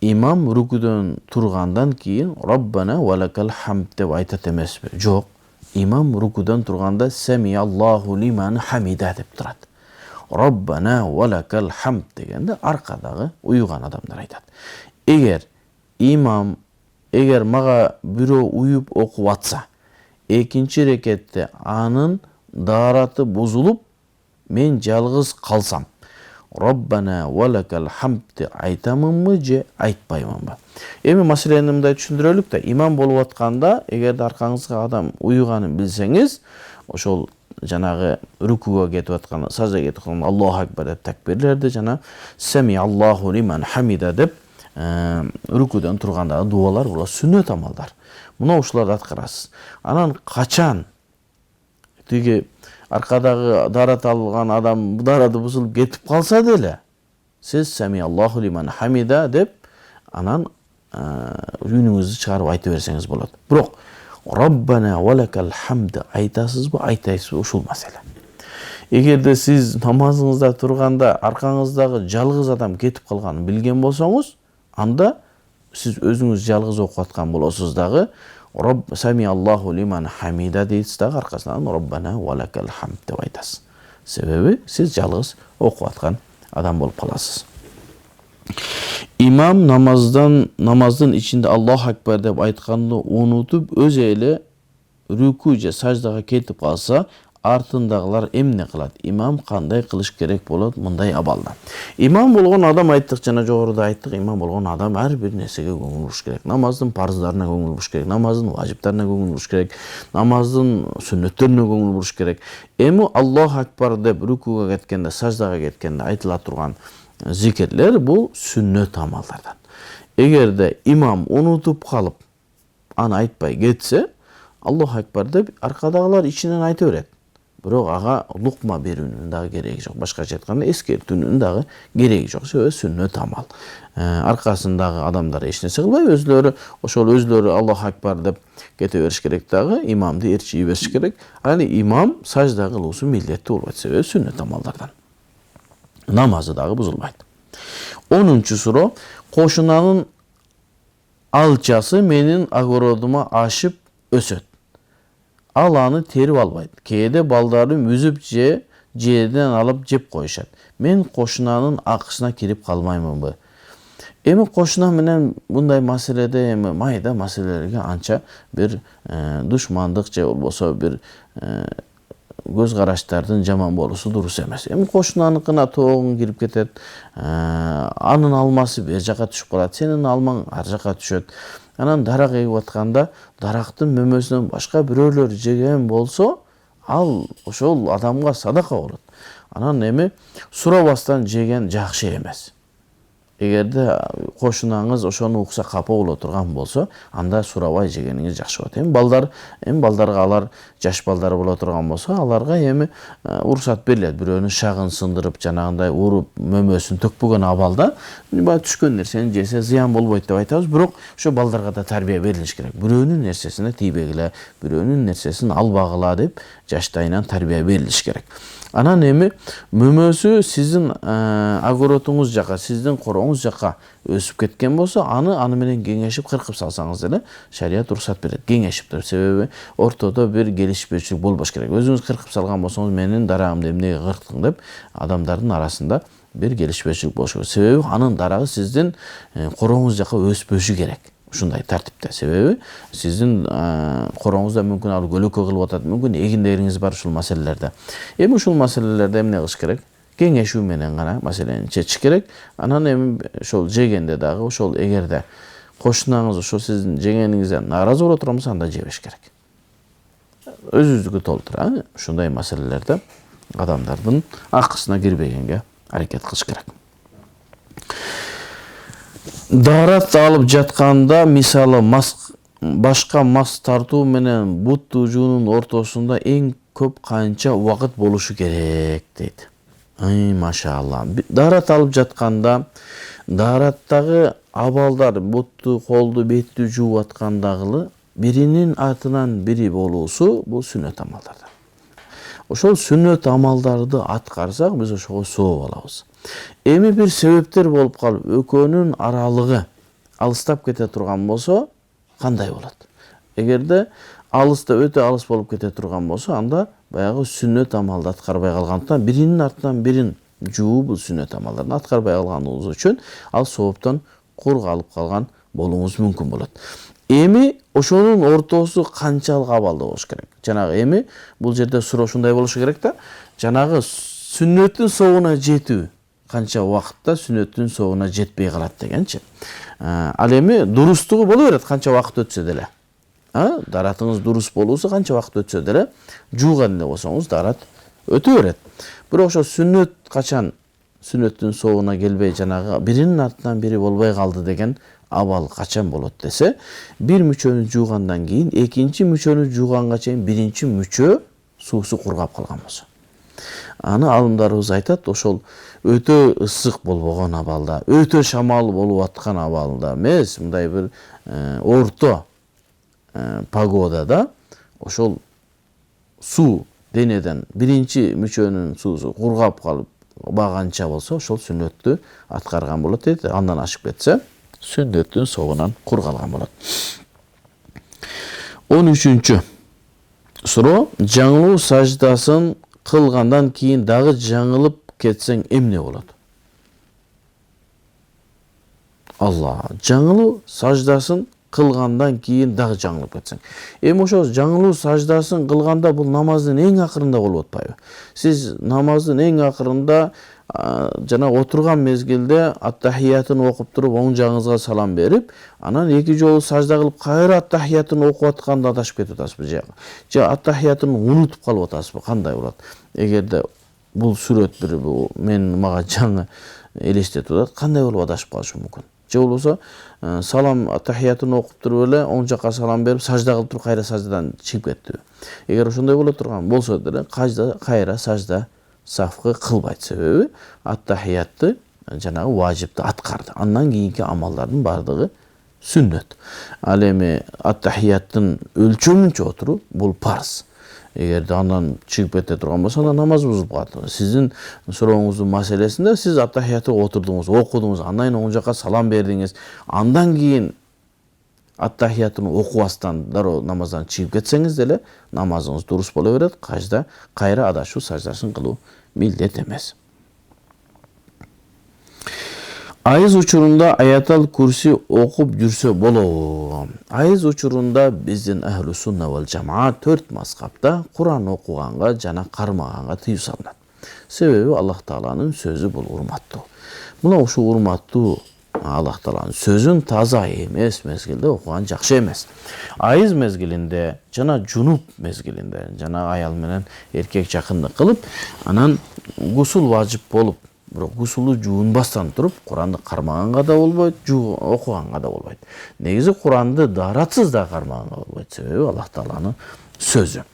Имам рукудан тургандан кийин Роббана ва лакал хамд деп айтат эмеспи? Жок. Имам рукудан турганда Сами Аллаху лиман хамида деп турат. Роббана ва лакал хамд дегенде аркадагы уюган адамдар айтат. Эгер мага бирөө уюп окуп атса, экинчи рекетте анын даараты бузулуп, мен жалгыз калсам, Роббана ва лакал хамд айтамынбы же айтпаймынбы? Эми маселени мындай түшүндүрөлүк да, имам болуп атканда, эгерде аркаңызга адам уюганын билсеңиз, ошол жанагы рукуга кетип аткан, саждага кетип аткан Аллаху акбар деп такбирлерди жана Сами Аллаху лиман хамида деп рукудан тургандагы дуалар, булар сүннөт амалдар. Мына ушуларды аткарасыз. Анан качан тиги аркадагы дарат алган адам дараты бузулуп кетип калса деле, сиз Сами Аллаху лиман хамида деп анан үнүңүздү чыгарып айта берсеңиз болот. Бирок Роббана ва лакал хамд айтасызбы, айтасызбы, ушул маселе. Эгерде сиз намазыңызда турганда аркаңыздагы жалгыз адам кетип калганын билген болсоңуз, анда сиз өзүңүз жалгыз окуп аткан болосуз дагы, Сами Аллаху лиман хамида дейсиз дагы, аркасынан Роббана ва лакал хамд деп айтасыз. Себеби сиз жалгыз окуп аткан адам болуп каласыз. Имам намаздын ичинде Аллаху акбар деп айтканды унутуп, өзү эле рүкү же саждага кетип калса, артындагылар эмне кылат? Имам кандай кылыш керек болот мындай абалда? Имам болгон адам, айттык, жана жогоруда айттык, имам болгон адам ар бир нерсеге көңүл буруш керек. Намаздын парыздарына көңүл буруш керек, намаздын важиптарына көңүл буруш керек, намаздын сүннөттөрүнө көңүл буруш керек. Эми Аллаху акбар деп рүкүгө кеткенде, саждага кеткенде айтыла турган зикирлер бул сүннөт амалдардан. Эгерде имам унутуп калып, аны айтпай кетсе, Аллаху акбар деп аркадагылар ичинен айта берет. Бирок ага лукма берүүнүн дагы кереги жок. Башкача айтканда эскертүүнүн дагы кереги жок. Себеби сүннөт амал. Аркасындагы адамдар эч нерсе кылбай, өзлөрү Аллаху акбар деп кете бериш керек дагы, имамды ээрчий бериш керек. Аны имам сажда кылуусу милдеттүү болбойт, себеби сүннөт амалдардан. Намазы дагы бузулбайт. 10-суроо, кошунанын алчасы менин огородума ашып өсөт. Ал аны терип албайт. Кээде балдарым үзүп же жерден алып жеп коюшат. Мен кошунанын акысына кирип калмаймынбы? Эми кошуна менен мындай маселеде эми майда маселелерге анча бир душмандык же болбосо бир көз караштардын жаман болуусу дурус эмес. Эми кошунаныкына тоогуң кирип кетет, анын алмасы бер жака түшүп калат, сенин алмаң ар жака түшөт. Анан дарак эгип атканда, дарактын мөмөсүнөн башка бирөөлөр жеген болсо, ал ошол адамга садака болот. Анан эми сурабастан жеген жакшы эмес. Эгерде кошунаңыз ошону укса капа боло турган болсо, анда сурабай жегениңиз жакшы болот. Эми балдарга алар жаш балдар боло турган болсо, аларга эми уруксат берилет. Бирөөнүн шагын сындырып, жанагындай уруп, мөмөсүн төкпөгөн абалда баягы түшкөн нерсени жесе зыян болбойт деп айтабыз. Бирок ошо балдарга да тарбия берилиш керек. Бирөөнүн нерсесине тийбегиле, бирөөнүн нерсесин албагыла деп жаштайынан тарбия берилиш керек. Анан эми мөмөсү сиздин огородуңуз жака, сиздин корооңуз жака өсүп кеткен болсо, аны менен кеңешип кыркып салсаңыз деле шарият уруксат берет. Кеңешип туруп, себеби ортодо бир келишпөчүлүк болбош керек. Өзүңүз кыркып салган болсоңуз, менин дарагымды эмнеге кырктың деп адамдардын арасында бир келишпөчүлүк болуш керек. Себеби анын дарагы сиздин корооңуз жака өспөшү керек. Ушундай тартипте. Себеби сиздин корооңузда мүмкүн ал көлөкө кылып атат, мүмкүн эгиндериңиз бар ушул маселелерде. Эми ушул маселелерде эмне кылыш керек? Кеңешүү менен гана маселени чечиш керек. Анан эми ошол жегенде дагы ошол эгерде кошунаңыз ошол сиздин жегениңизден нааразы боло турган болсо, анда жебеш керек. Өзүбүздүкү толтура, ушундай маселелерде адамдардын акысына кирбегенге аракет кылыш керек. Даарат алып жатканда, мисалы башка мас тартуу менен бут тужуунун ортосунда эң көп канча убакыт болушу керек дейт. Машалла. Даарат алып жатканда, даараттагы абалдар, бутту, колду, бетти жууп аткандагы биринин артынан бири болуусу бул сүннөт амалдардан. Ошол сүннөт амалдарды аткарсак, биз ошого сооп алабыз. Эми бир себептер болуп калып, экөөнүн аралыгы алыстап кете турган болсо, кандай болот? Эгерде өтө алыс болуп кете турган болсо, анда баягы сүннөт амалды аткарбай калгандыктан, биринин артынан бирин жуу бул сүннөт амалдарын аткарбай калганыңыз үчүн ал сооптон кур калып калган болуңуз мүмкүн болот. Эми ошонун ортосу канчалык абалда болуш керек? Жанагы эми бул жерде суроо ушундай болушу керек да, жанагы сүннөттүн соогуна жетүү канча убакытта сүннөттүн соогуна жетпей калат дегенчи. Ал эми дурустугу боло берет канча убакыт өтсө деле. Дааратыңыз дурус болуусу канча убакыт өтсө деле, жууган эле болсоңуз даарат өтө берет. Бирок ошо сүннөт качан сүннөттүн соогуна келбей, жанагы биринин артынан бири болбой калды деген абал качан болот десе, бир мүчөнү жуугандан кийин экинчи мүчөнү жууганга чейин биринчи мүчө суусу кургап калган болсо. Аны алымдарыбыз айтат, ошол өтө ысык болбогон абалда, өтө шамал болуп аткан абалда эмес, мындай бир орто погодада ошол суу денеден биринчи мүчөнүн суусу кургап калып баганча болсо, ошол сүннөттү аткарган болот дейт. Андан ашып кетсе, сүннөттүн соогунан кур калган болот. 13-чү суроо: жаңылуу саждасын кылгандан кийин дагы жаңылып кетсең эмне болот? Жаңылуу саждасын кылгандан кийин дагы жаңылып кетсең. Эми ошо жаңылуу саждасын кылганда бул намаздын эң акырында болуп атпайбы? Сиз намаздын эң акырында жана отурган мезгилде ат-тахиятын окуп туруп, оң жагыңызга салам берип, анан эки жолу сажда кылып, кайра ат-тахиятын окуп атканда адашып кетип атасызбы? Же ат-тахиятын унутуп калып атасызбы? Кандай болот? Эгерде бул сүрөт бир мага жаңы элестетип атат, кандай болуп адашып калышы мүмкүн? Же болбосо салам ат-тахиятын окуп туруп эле оң жакка салам берип, сажда кылып туруп, кайра саждадан чыгып кеттиби? Эгер ошондой боло турган болсо деле, кайра сажда сафкы кылбайт. Себеби ат-тахиятты жанагы важипти аткарды. Андан кийинки амалдардын бардыгы сүннөт. Ал эми ат-тахияттын өлчөмүнчө отуруу бул парз. Эгерде андан чыгып кете турган болсо, анда намаз бузулуп калат. Сиздин сурооңуздун маселесинде сиз ат-тахиятты отурдуңуз, окудуңуз, андан кийин оң жакка салам бердиңиз, андан кийин ат-тахияттын окубастан дароо намаздан чыгып кетсеңиз деле, намазыңыз дурус боло берет. Кайра адашуу саждасын кылуу милдет эмес. Айыз учурунда аятал курси окуп жүрсө болобу? Айыз учурунда биздин ахлу сунна вал жамаат 4 мазхабта Куран окуганга жана кармаганга тыюу салынат. Себеби Аллах Тааланын сөзү бул урматтуу. Мына ушул урматтуу Аллах Тааланын сөзүн таза эмес мезгилде окуган жакшы эмес. Айыз мезгилинде жана жунуп мезгилинде, жана аял менен эркек жакындык кылып, анан гусул важип болуп бирок гусулду жуунбастан туруп Куранды кармаганга да болбойт, окуганга да болбойт. Негизи Куранды дааратсыз да кармаганга болбойт, себеби Аллах Тааланын сөзү.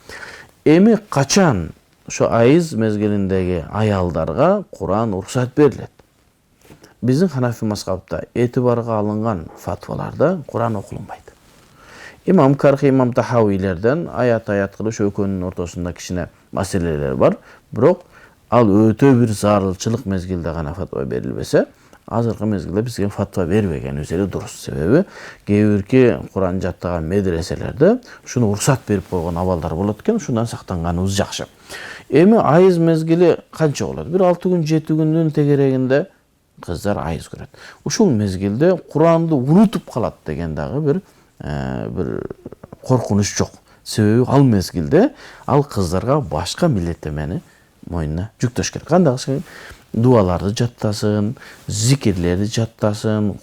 Эми качан ошо айыз мезгилиндеги аялдарга Куран уруксат берилет? Биздин Ханафи мазхабында этибарга алынган фатваларда Куран окулунбайт. İmam Karhi, İmam Tahavilerden ayat kılıç ökönün ortasında kişine meseleler var. Bırak al öte bir zarılçılık mezgilde gana fatva verilmese, azırkı mezgilde bizge fatva vermegen üzeri durus sebebi. Gevirki Kur'an jattagan medreselerde şunu ruhsat berip koygan aballar bolatken şundan saktanganыбыз жакшы. Эми айыз мезгили канча болот? Bir 6 gün 7 gündün tegerегинде kızlar айыз көрөт. Ушул мезгилде Kur'anды unutup kalat degen dagы bir korkunuş çok. Себеби ал мезгилде ал кыздарга башка милдеттемени мойнуна жүктөш керек. Кандай дуаларды жаттасын, зикирлерди жаттасын,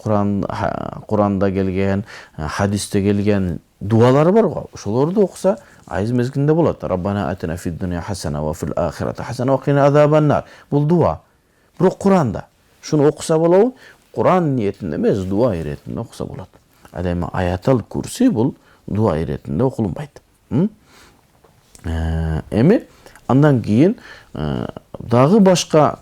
Куранда келген, хадисте келген дуалары бар го. Ошолорду окуса айыз мезгилинде болот. Раббана атина фид дуния хасана ва фил ахирати хасана ва кина азабан нар. Бул дуа. Бирок Куранда. Шуну окуса болобу? Куран ниетинде эмес, дуа иретинде окуса болот. Adema ayatal kursi bul dua iretinde okulunbaydı. Emi andan keyin dağı başka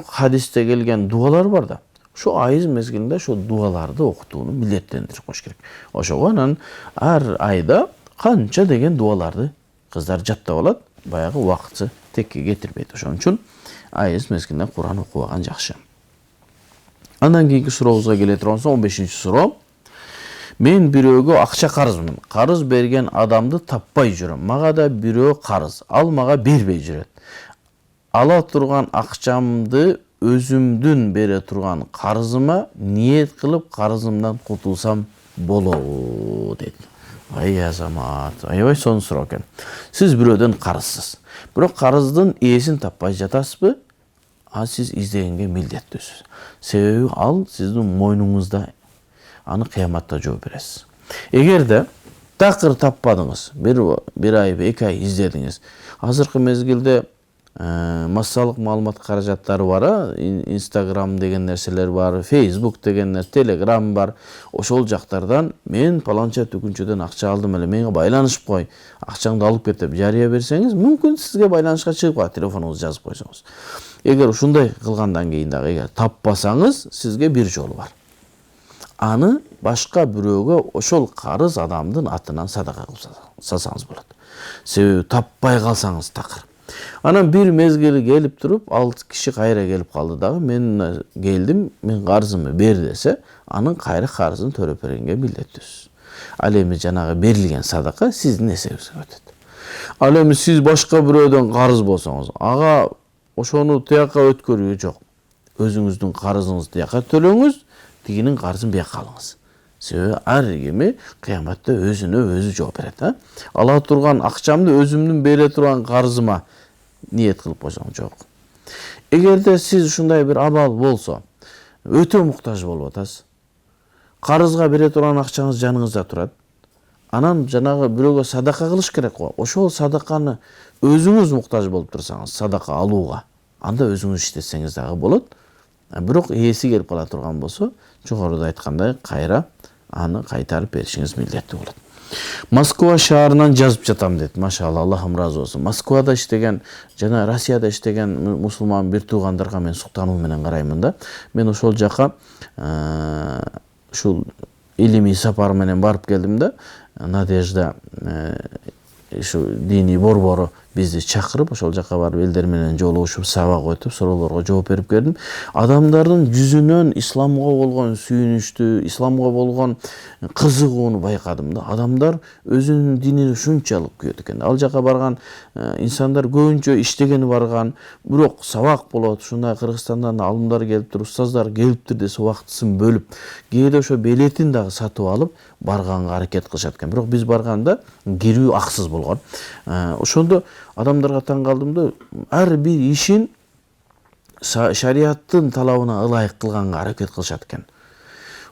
hadiste gelgen dualar var da şu ayız mezgilinde şu dualarda okuduğunu milletlendirip koş gerek. Oşoğanan her ayda kança degen dualardı kızlar jatta bolat bayağı vakti tekki getirmeydi. Şonun için ayız mezgilinde Kur'an okugan jakşı. Andan keyinki suroğuza geletirsa 15. suro. Men бирөөгө акча карызмын. Карыз берген адамды таппай жүрөм. Мага да бирөө карыз. Ал мага бербей жүрөт. Ала турган акчамды өзүмдүн бере турган карызыма ниет кылып карызымдан кутулсам болобу дейт. Ай азамат, аябай сонун суроо экен. Сиз бирөөдөн карызсыз. Бирок карыздын ээсин таппай жатасызбы? Сиз издегенге милдеттүүсүз. Себеби ал сиздин мойнуңузда. Аны кыяматта жооп бересиз. Эгерде такыр таппадыңыз, bir ай, 2 ай издедиңиз. Азыркы мезгилде массалык маалымат каражаттары бар, Instagram деген нерселер бар, Facebook деген нерсе, Telegram бар. Ошол жактардан мен паланча түкүнчөдөн акча алдым эле, менге байланышып кой, акчаңды алып кет деп жарыя берсеңиз, мүмкүн сизге байланышка чыгып калат, телефонуңузду жазып койсоңуз. Эгер ушундай кылгандан кийин дагы эгер таппасаңыз, сизге бир жолу бар. Аны башка бирөөгө ошол карыз адамдын атынан садака кылсаңыз болот. Себеби таппай калсаңыз такыр. Анан бир мезгили келип туруп, ал киши кайра келип калды дагы, мен келдим, мен карызымды бер десе, анын кайра карызын төлөп бергенге милдеттүүсүз. Ал эми жанагы берилген садака сиздин эсебиңизге өтөт. Ал эми сиз башка бирөөдөн карыз болсоңуз, ага ошону тияка өткөрүү жок. Өзүңүздүн карызыңызды тияка төлөңүз, тигинин карызын бияка алыңыз. Себеби ар кими кыяматта өзүнө өзү жооп берет. Ала турган акчамды өзүмдүн бере турган карызыма ниет кылып койсоң жок. Эгерде сиз ушундай бир абал болсо, өтө муктаж болуп атасыз. Карызга бере турган акчаңыз жаныңызда турат. Анан жанагы бирөөгө садака кылыш керек го. Ошол садаканы өзүңүз муктаж болуп турсаңыз, садака алууга, анда өзүңүз иштетсеңиз дагы болот. Бирок ээси келип кала турган болсо, жогоруда айткандай кайра аны кайтарып беришиңиз милдеттүү болот. Москва шаарынан жазып жатам дейт. Машалла, Аллахым разы болсун. Москвада иштеген жана Россияда иштеген мусулман бир туугандарга мен суктануу менен караймын да. Мен ошол жака ушул илимий сапар менен барып келдим да. Надежда ушу диний борбору бизди чакырып, ошол жака барып элдер менен жолугушуп, сабак өтүп, суроолорго жооп берип келдим. Адамдардын жүзүнөн исламга болгон сүйүнүчтү, исламга болгон кызыгууну байкадым да. Адамдар өзүнүн динине ушунчалык күйөт экен. Ал жака барган инсандар көбүнчө иштегени барган, бирок сабак болот. Ушундай Кыргызстандан алымдар келип туруп, устаздар келиптир десе убактысын бөлүп, кээде ошо билетин дагы сатып алып барганга аракет кылышат экен. Бирок биз барганда кирүү аксыз болгон. Ошондо адамдарга таң калдым да, ар бир ишин шариаттын талабына ылайык кылганга аракет кылышат экен.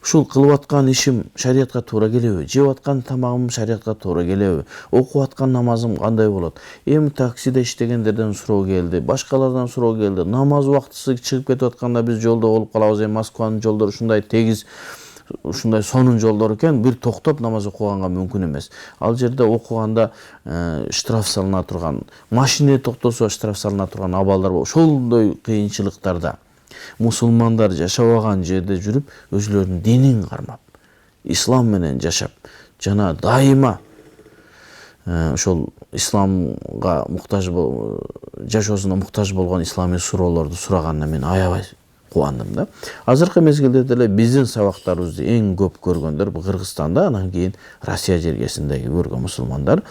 ушул кылып аткан ишим шариатка туура келеби, жеп аткан тамагым шариатка туура келеби, окуп аткан намазым кандай болот. Эми таксиде иштегендерден суроо келди, башкалардан суроо келди. Намаз убактысы чыгып кетип атканда биз жолдо болуп калабыз. Эми Москванын жолдору ушундай тегиз, ушундай сонун жолдор экен, бир токтоп намаз окуганга мүмкүн эмес. Ал жерде окуганда штраф салына турган, машина токтосо штраф салына турган абалдар бар. Ошондой кыйынчылыктарда мусулмандар жашабаган жерде жүрүп, өзүлөрүнүн динин кармап, ислам менен жашап, жана дайыма ошол исламга муктаж жашоосуна муктаж болгон исламий суроолорду сураганына мен аябай кубандым да. Азыркы мезгилде деле биздин сабактарыбызды эң көп көргөндөр Кыргызстанда, анан кийин Россия жергесиндеги көргөн мусулмандар.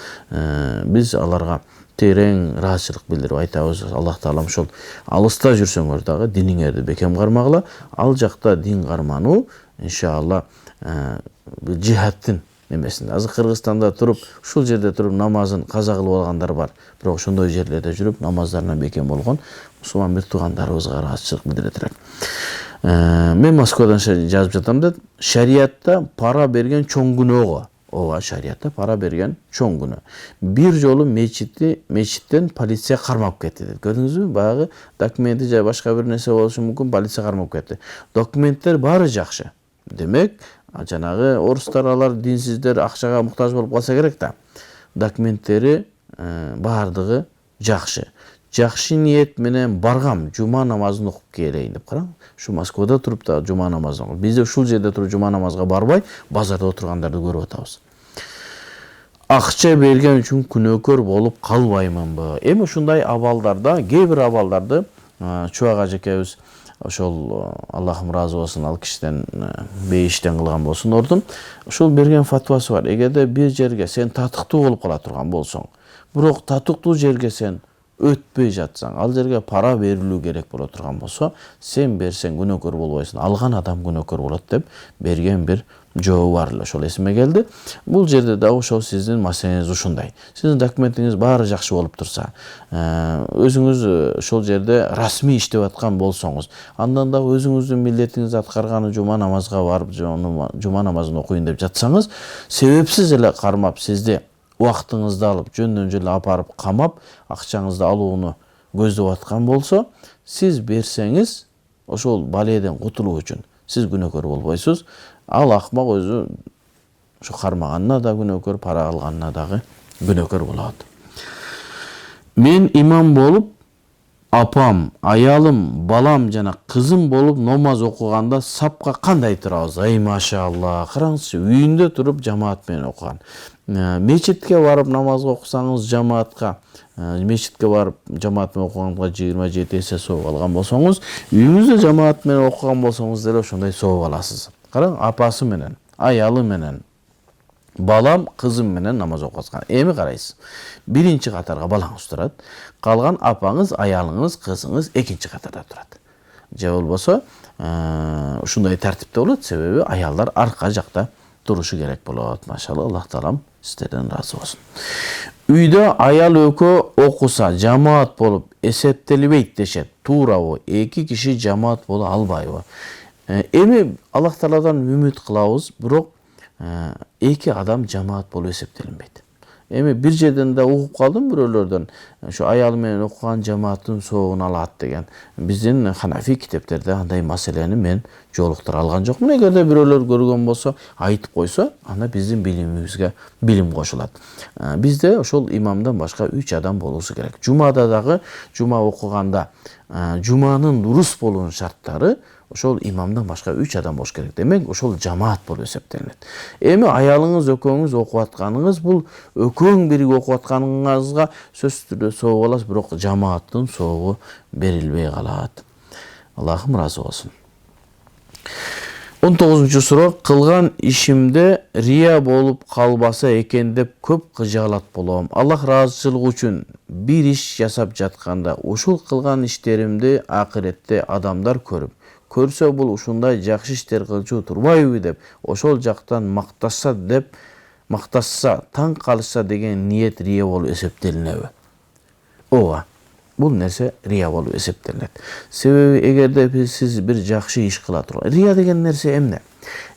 Биз аларга терең ыраазычылык билдирип айтабыз. Аллах Таалам ошол алыста жүрсөңөр дагы диниңерди бекем кармагыла. Ал жакта дин кармануу иншалла жихадтын немесинде. Азыр Кыргызстанда туруп, ушул жерде туруп намазын каза кылып алгандар бар. Бирок ошондой жерлерде жүрүп намаздарына бекем болгон мусулман бир туугандарыбызга ыраазычылык билдирет элек. Мен Москвадан жазып жатам да, шариатта пара берген чоң күнөөгө. Ооба, шариатта пара берген чоң күнөө. Бир жолу мечиттен полиция кармап кетти деп. Көрдүңүзбү? Баягы документи же башка бир нерсе болушу мүмкүн, полиция кармап кетти. Документтер баары жакшы. Демек, жанагы орустар, алар динсиздер, акчага муктаж болуп калса керек да. Документтери баардыгы жакшы. Жакшы ниет менен баргам, жума намазын окуп келейин деп караң. Шу Москвада туруп да жума намазын окуп. Бизде ушул жерде туруп жума намазга барбай, базарда отургандарды көрүп атабыз. Акча берген үчүн күнөөкөр болуп калбаймынбы? Эми ушундай абалдарда, кээ бир абалдарды Чубак ажекебиз ошол Аллахым ыраазы болсун, ал кишиден бейиштен кылган болсун ордун. Ошол берген фатвасы бар. Эгерде бир жерге сен татыктуу болуп кала турган болсоң, бирок татыктуу жерге сен өтпөй жатсаң, ал жерге пара берилүү керек боло турган болсо, сен берсең күнөөкөр болбойсуң, алган адам күнөөкөр болот деп берген бир жообу бар эле. Ошол эсиме келди. Бул жерде да ошол сиздин маселеңиз ушундай. Сиздин документиңиз баары жакшы болуп турса, өзүңүз ошол жерде расмий иштеп аткан болсоңуз, андан да өзүңүздүн милдетиңизди аткарганы жума намазга барып, жума намазын окуйун деп жатсаңыз, себепсиз эле кармап, сизди убактыңызды алып, жөндөн жолу апарып камап, акчаңызды алууну көздөп аткан болсо, сиз берсеңиз, ошол баледен кутулуу үчүн сиз күнөөкөр болбойсуз. Ал акмак өзү ошо кармаганына да күнөөкөр, пара алганына дагы күнөөкөр болот. Мен имам болуп, апам, аялым, балам жана кызым болуп намаз окуганда сапка кандай турабыз? Ай машалла, караңызчы, үйүндө туруп жамаат менен окуган. Мечитке барып намазга окусаңыз, мечитке барып жамаат менен окуганга 27 эсе сооп алган болсоңуз, үйүңүздө жамаат менен окуган болсоңуз деле ошондой сооп аласыз. Караң, апасы менен, аялы менен, балам, кызым менен намаз окуткан. Эми карайсыз. Биринчи катарга балаңыз турат, калган апаңыз, аялыңыз, кызыңыз экинчи катарда турат. Же болбосо, ушундай тартипте болот, себеби аялдар арка жакта турушу керек болот. Машалла, Аллах Таалам сиздерден ыраазы болсун. Үйдө аял экөө окуса, жамаат болуп эсептелбейт дешет. Туурабы? Эки киши жамаат боло албайбы? Эми Аллах Тааладан үмүт кылабыз, бирок эки адам жамаат болуп эсептелинбейт. Эми бир жерден да угуп калдым бирөөлөрдөн, ошо аялы менен окуган жамааттын соогун алат деген. Биздин Ханафи китептерде андай маселени мен жолуктура алган жокмун. Эгерде бирөөлөр көргөн болсо, айтып койсо, анда биздин билимибизге билим кошулат. Бизде ошол имамдан башка 3 адам болуусу керек. Жумада дагы жума окуганда жуманын дуруз болуунун шарттары ошол имамдан башка 3 адам болуш керек. Демек, ошол жамаат болуп эсептелинет. Эми аялыңыз экөөңүз окуп атканыңыз, бул экөөң бирге окуп атканыңызга сөзсүз түрдө сооп аласыз, бирок жамааттын соогу берилбей калат. Аллахым ыраазы болсун. 19-суроо, кылган ишимде рия болуп калбаса экен деп көп кыжаалат болом. Аллах ыраазычылыгы үчүн бир иш жасап жатканда, ушул кылган иштеримди акыретте адамдар көрсө бул ушундай жакшы иштер кылчу турбайбы деп, ошол жактан макташса таң калышса деген ниет рия болуп эсептелинеби? Ооба. Бул нерсе рия болуп эсептелет. Себеби эгерде сиз бир жакшы иш кыла турган, рия деген нерсе эмне?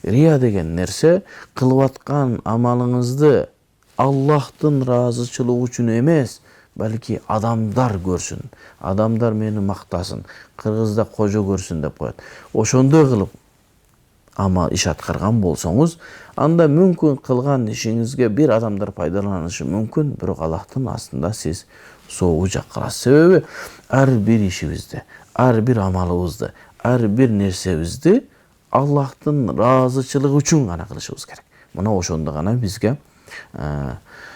Рия деген нерсе кылып аткан амалыңызды Аллахтын ыраазычылыгы үчүн эмес, балки адамдар көрсүн, адамдар мени мактасын, кыргызда кожо көрсүн деп коет. Ошондой кылып ама иш аткарган болсоңуз, анда мүмкүн кылган ишиңизге бир адамдар пайдаланышы мүмкүн, бирок Аллахтын астында сиз соогу жак каласыз. Себеби ар бир ишибизди, ар бир амалыбызды, ар бир нерсебизди Аллахтын ыраазычылыгы үчүн гана кылышыбыз керек. Мына ошондо гана бизге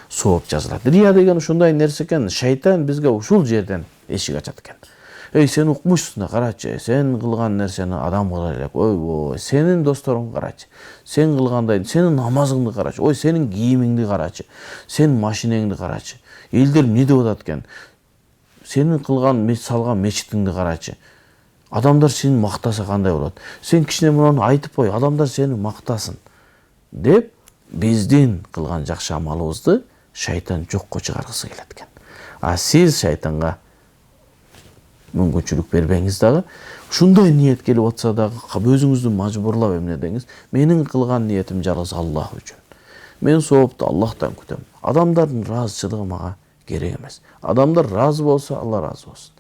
сооп жазылат. Рия деген ушундай нерсе экен, шайтан бизге ушул жерден эшик ачат экен. Эй, сен укмушсуң да карачы, сен кылган нерсени адам кыла элек. Ойбой, сенин досторуңду карачы. Сен кылгандай, сенин намазыңды карачы. Ой, сенин кийимиңди карачы. Сен машинеңди карачы. Элдер эмне деп атат экен? Сенин кылган, салган мечитиңди карачы. Адамдар сени мактаса кандай болот? Сен кичине муну айтып кой, адамдар сени мактасын деп биздин кылган жакшы амалыбызды шайтан жокко чыгаргысы келет экен. А сиз шайтанга мүмкүнчүлүк бербеңиз дагы, ушундай ниет келип атса дагы өзүңүздү мажбурлап эмне деңиз. Менин кылган ниетим жалгыз Аллах үчүн. Мен соопту Аллахтан күтөм. Адамдардын ыраазычылыгы мага керек эмес. Адамдар разы болсо, Алла разы болсун.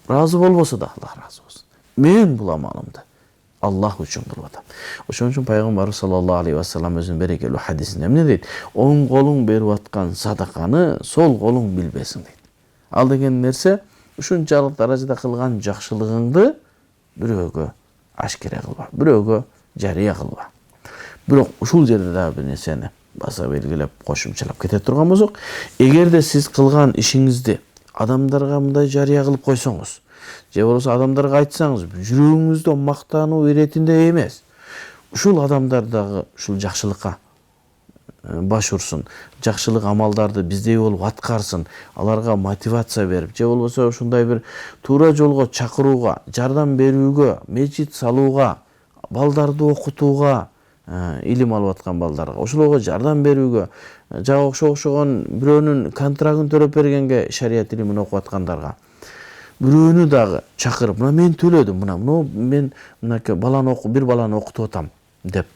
Разы болбосо да Аллах разы болсун. Мен бул амалымды Аллах үчүн кылып атам. Ошон үчүн пайгамбар саллаллаху алейхи вассалам өзүнүн берекелүү хадисинде эмне дейт? Оң колуң берип аткан садаканы сол колуң билбесин дейт. Ал деген нерсе ушунчалык даражада кылган жакшылыгыңды бирөөгө ашкере кылба, бирөөгө жарыя кылба. Бирок ушул жерде дагы бир нерсени баса белгилеп кошумчалап кете турган болсок, эгерде сиз кылган ишиңизди адамдарга мындай жарыя кылып койсоңуз, же болбосо адамдарга айтсаңыз, жүрөгүңүздө мактануу иретинде эмес, ушул адамдар дагы ушул жакшылыкка баш урсун, жакшылык амалдарды биздей болуп аткарсын, аларга мотивация берип, же болбосо ушундай бир туура жолго чакырууга, жардам берүүгө, мечит салууга, балдарды окутууга, илим алып аткан балдарга, ошолорго жардам берүүгө, жана окшогон бирөөнүн контрагын төлөп бергенге, шарият илимин окуп аткандарга, бирөөнү дагы чакырып, мына мен төлөдүм, мына мен мынакей бир баланы окутуп атам деп,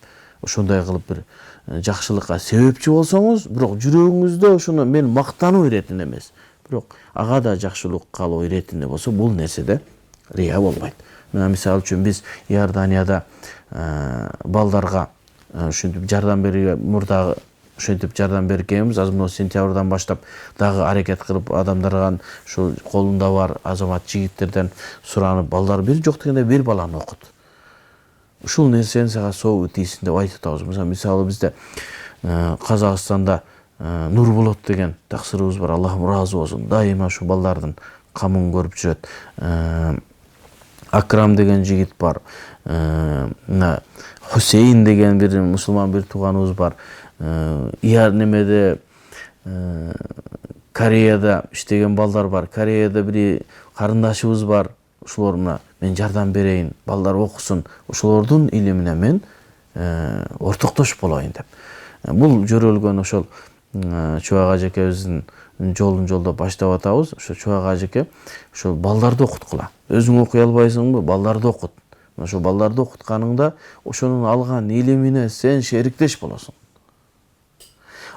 ошондой кылып бир жакшылыкка себепчи болсоңуз, бирок жүрөгүңүздө ошону мен мактануу иретинде эмес, бирок ага да жакшылык кылуу иретинде болсо, бул нерседе рия болбойт. Мына мисалы үчүн биз Иорданияда балдарга ушинтип жардам берүүгө мурдагы ушинтип жардам бергенбиз. Азыр сентябрдан баштап дагы аракет кылып адамдарга ушул колунда бар азамат жигиттерден суранып, балдар бир жок дегенде бир баланы окут. Ушул нерсени сага соогу тийсин деп айтып атабыз. Мисалы бизде Казакстанда Нурболот деген таксырыбыз бар. Аллахым ыраазы болсун. Дайыма ушу балдардын камын көрүп жүрөт. Акрам деген жигит бар. Мына Хусейн деген бир мусулман бир тууганыбыз бар. Немеде Кореяда иштеген балдар бар. Кореяда бир карындашыбыз бар. Ушуларга мен жардам берейин, балдар окусун, ошолордун илимине мен ортоктош болоюн деп. Бул жөрөлгөн ошол Чубак ажекебиздин жолун жолдоп баштап атабыз. Ошо Чубак ажеке ошол балдарды окуткула. Өзүң окуй албайсыңбы? Балдарды окут. Ошол балдарды окутканыңда ошонун алган илимине сен шериктеш болосуң.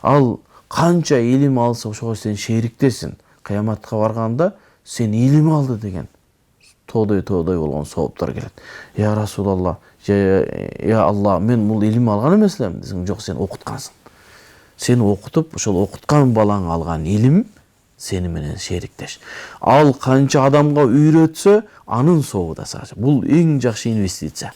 Ал канча илим алса ошого сен шериктесиң. Кыяматка барганда сен илим алды деген тоодой болгон сооптор келет. Я Расулалла, я Алла, мен бул илим алган эмес элем десең, жок, сен окуткансың. Сен окутуп, ошол окуткан балаң алган илим сени менен шериктеш. Ал канча адамга үйрөтсө, анын сообу да сага. Бул эң жакшы инвестиция.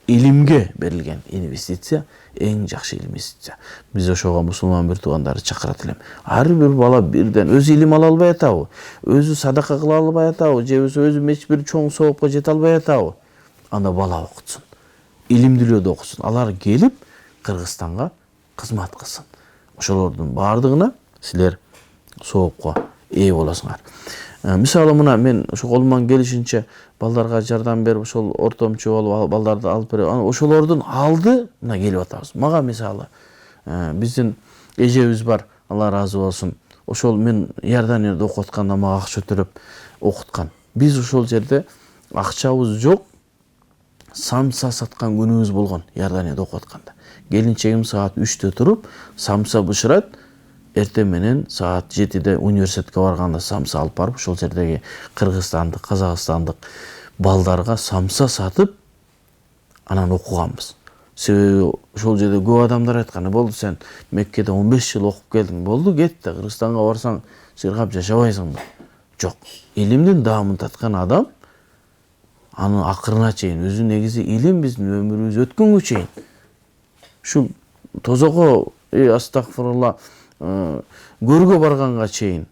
Илимге берилген инвестиция эң жакшы инвестиция. Биз ошого мусулман бир туугандарды чакырат элем. Ар бир бала бирден өзү илим ала албай атабы, өзү садака кыла албай атабы, же өзү меч бир чоң соопко жете албай атабы, анда бала окутсун. Илимдүүлөрдү окусун. Алар келип Кыргызстанга кызмат кылсын. Ошолордун баардыгына силер соопко ээ болосуңар. Мисалы мына мен ошо колуман келишинче балдарга жардам берип, ошол ортомчу болуп балдарды алып берип, ошолордун алды мына келип атабыз. Мага мисалы биздин эжебиз бар, Алла ыраазы болсун. ошол мен Иорданияда окуп атканда мага акча төлөп окуткан. Биз ошол жерде акчабыз жок, самса саткан күнүбүз болгон Иорданияда окуп атканда. Келинчегим саат 3-тө туруп, самса бышырат, эртең менен саат 7-де университетке барганда самса алып барып, ошол жердеги кыргызстандык, казакстандык балдарга самса сатып, анан окуганбыз. Себеби ошол жерде көп адамдар айткан, болду сен Меккеде 15 жыл окуп келдиң, болду кет да Кыргызстанга барсаң сыйргап жашабайсыңбы? Жок. Илимдин даамын таткан адам аны акырына чейин, өзү негизи илим биздин өмүрүбүз өткөнгө чейин. Ушул тозого, астагфирулла, көргө барганга чейин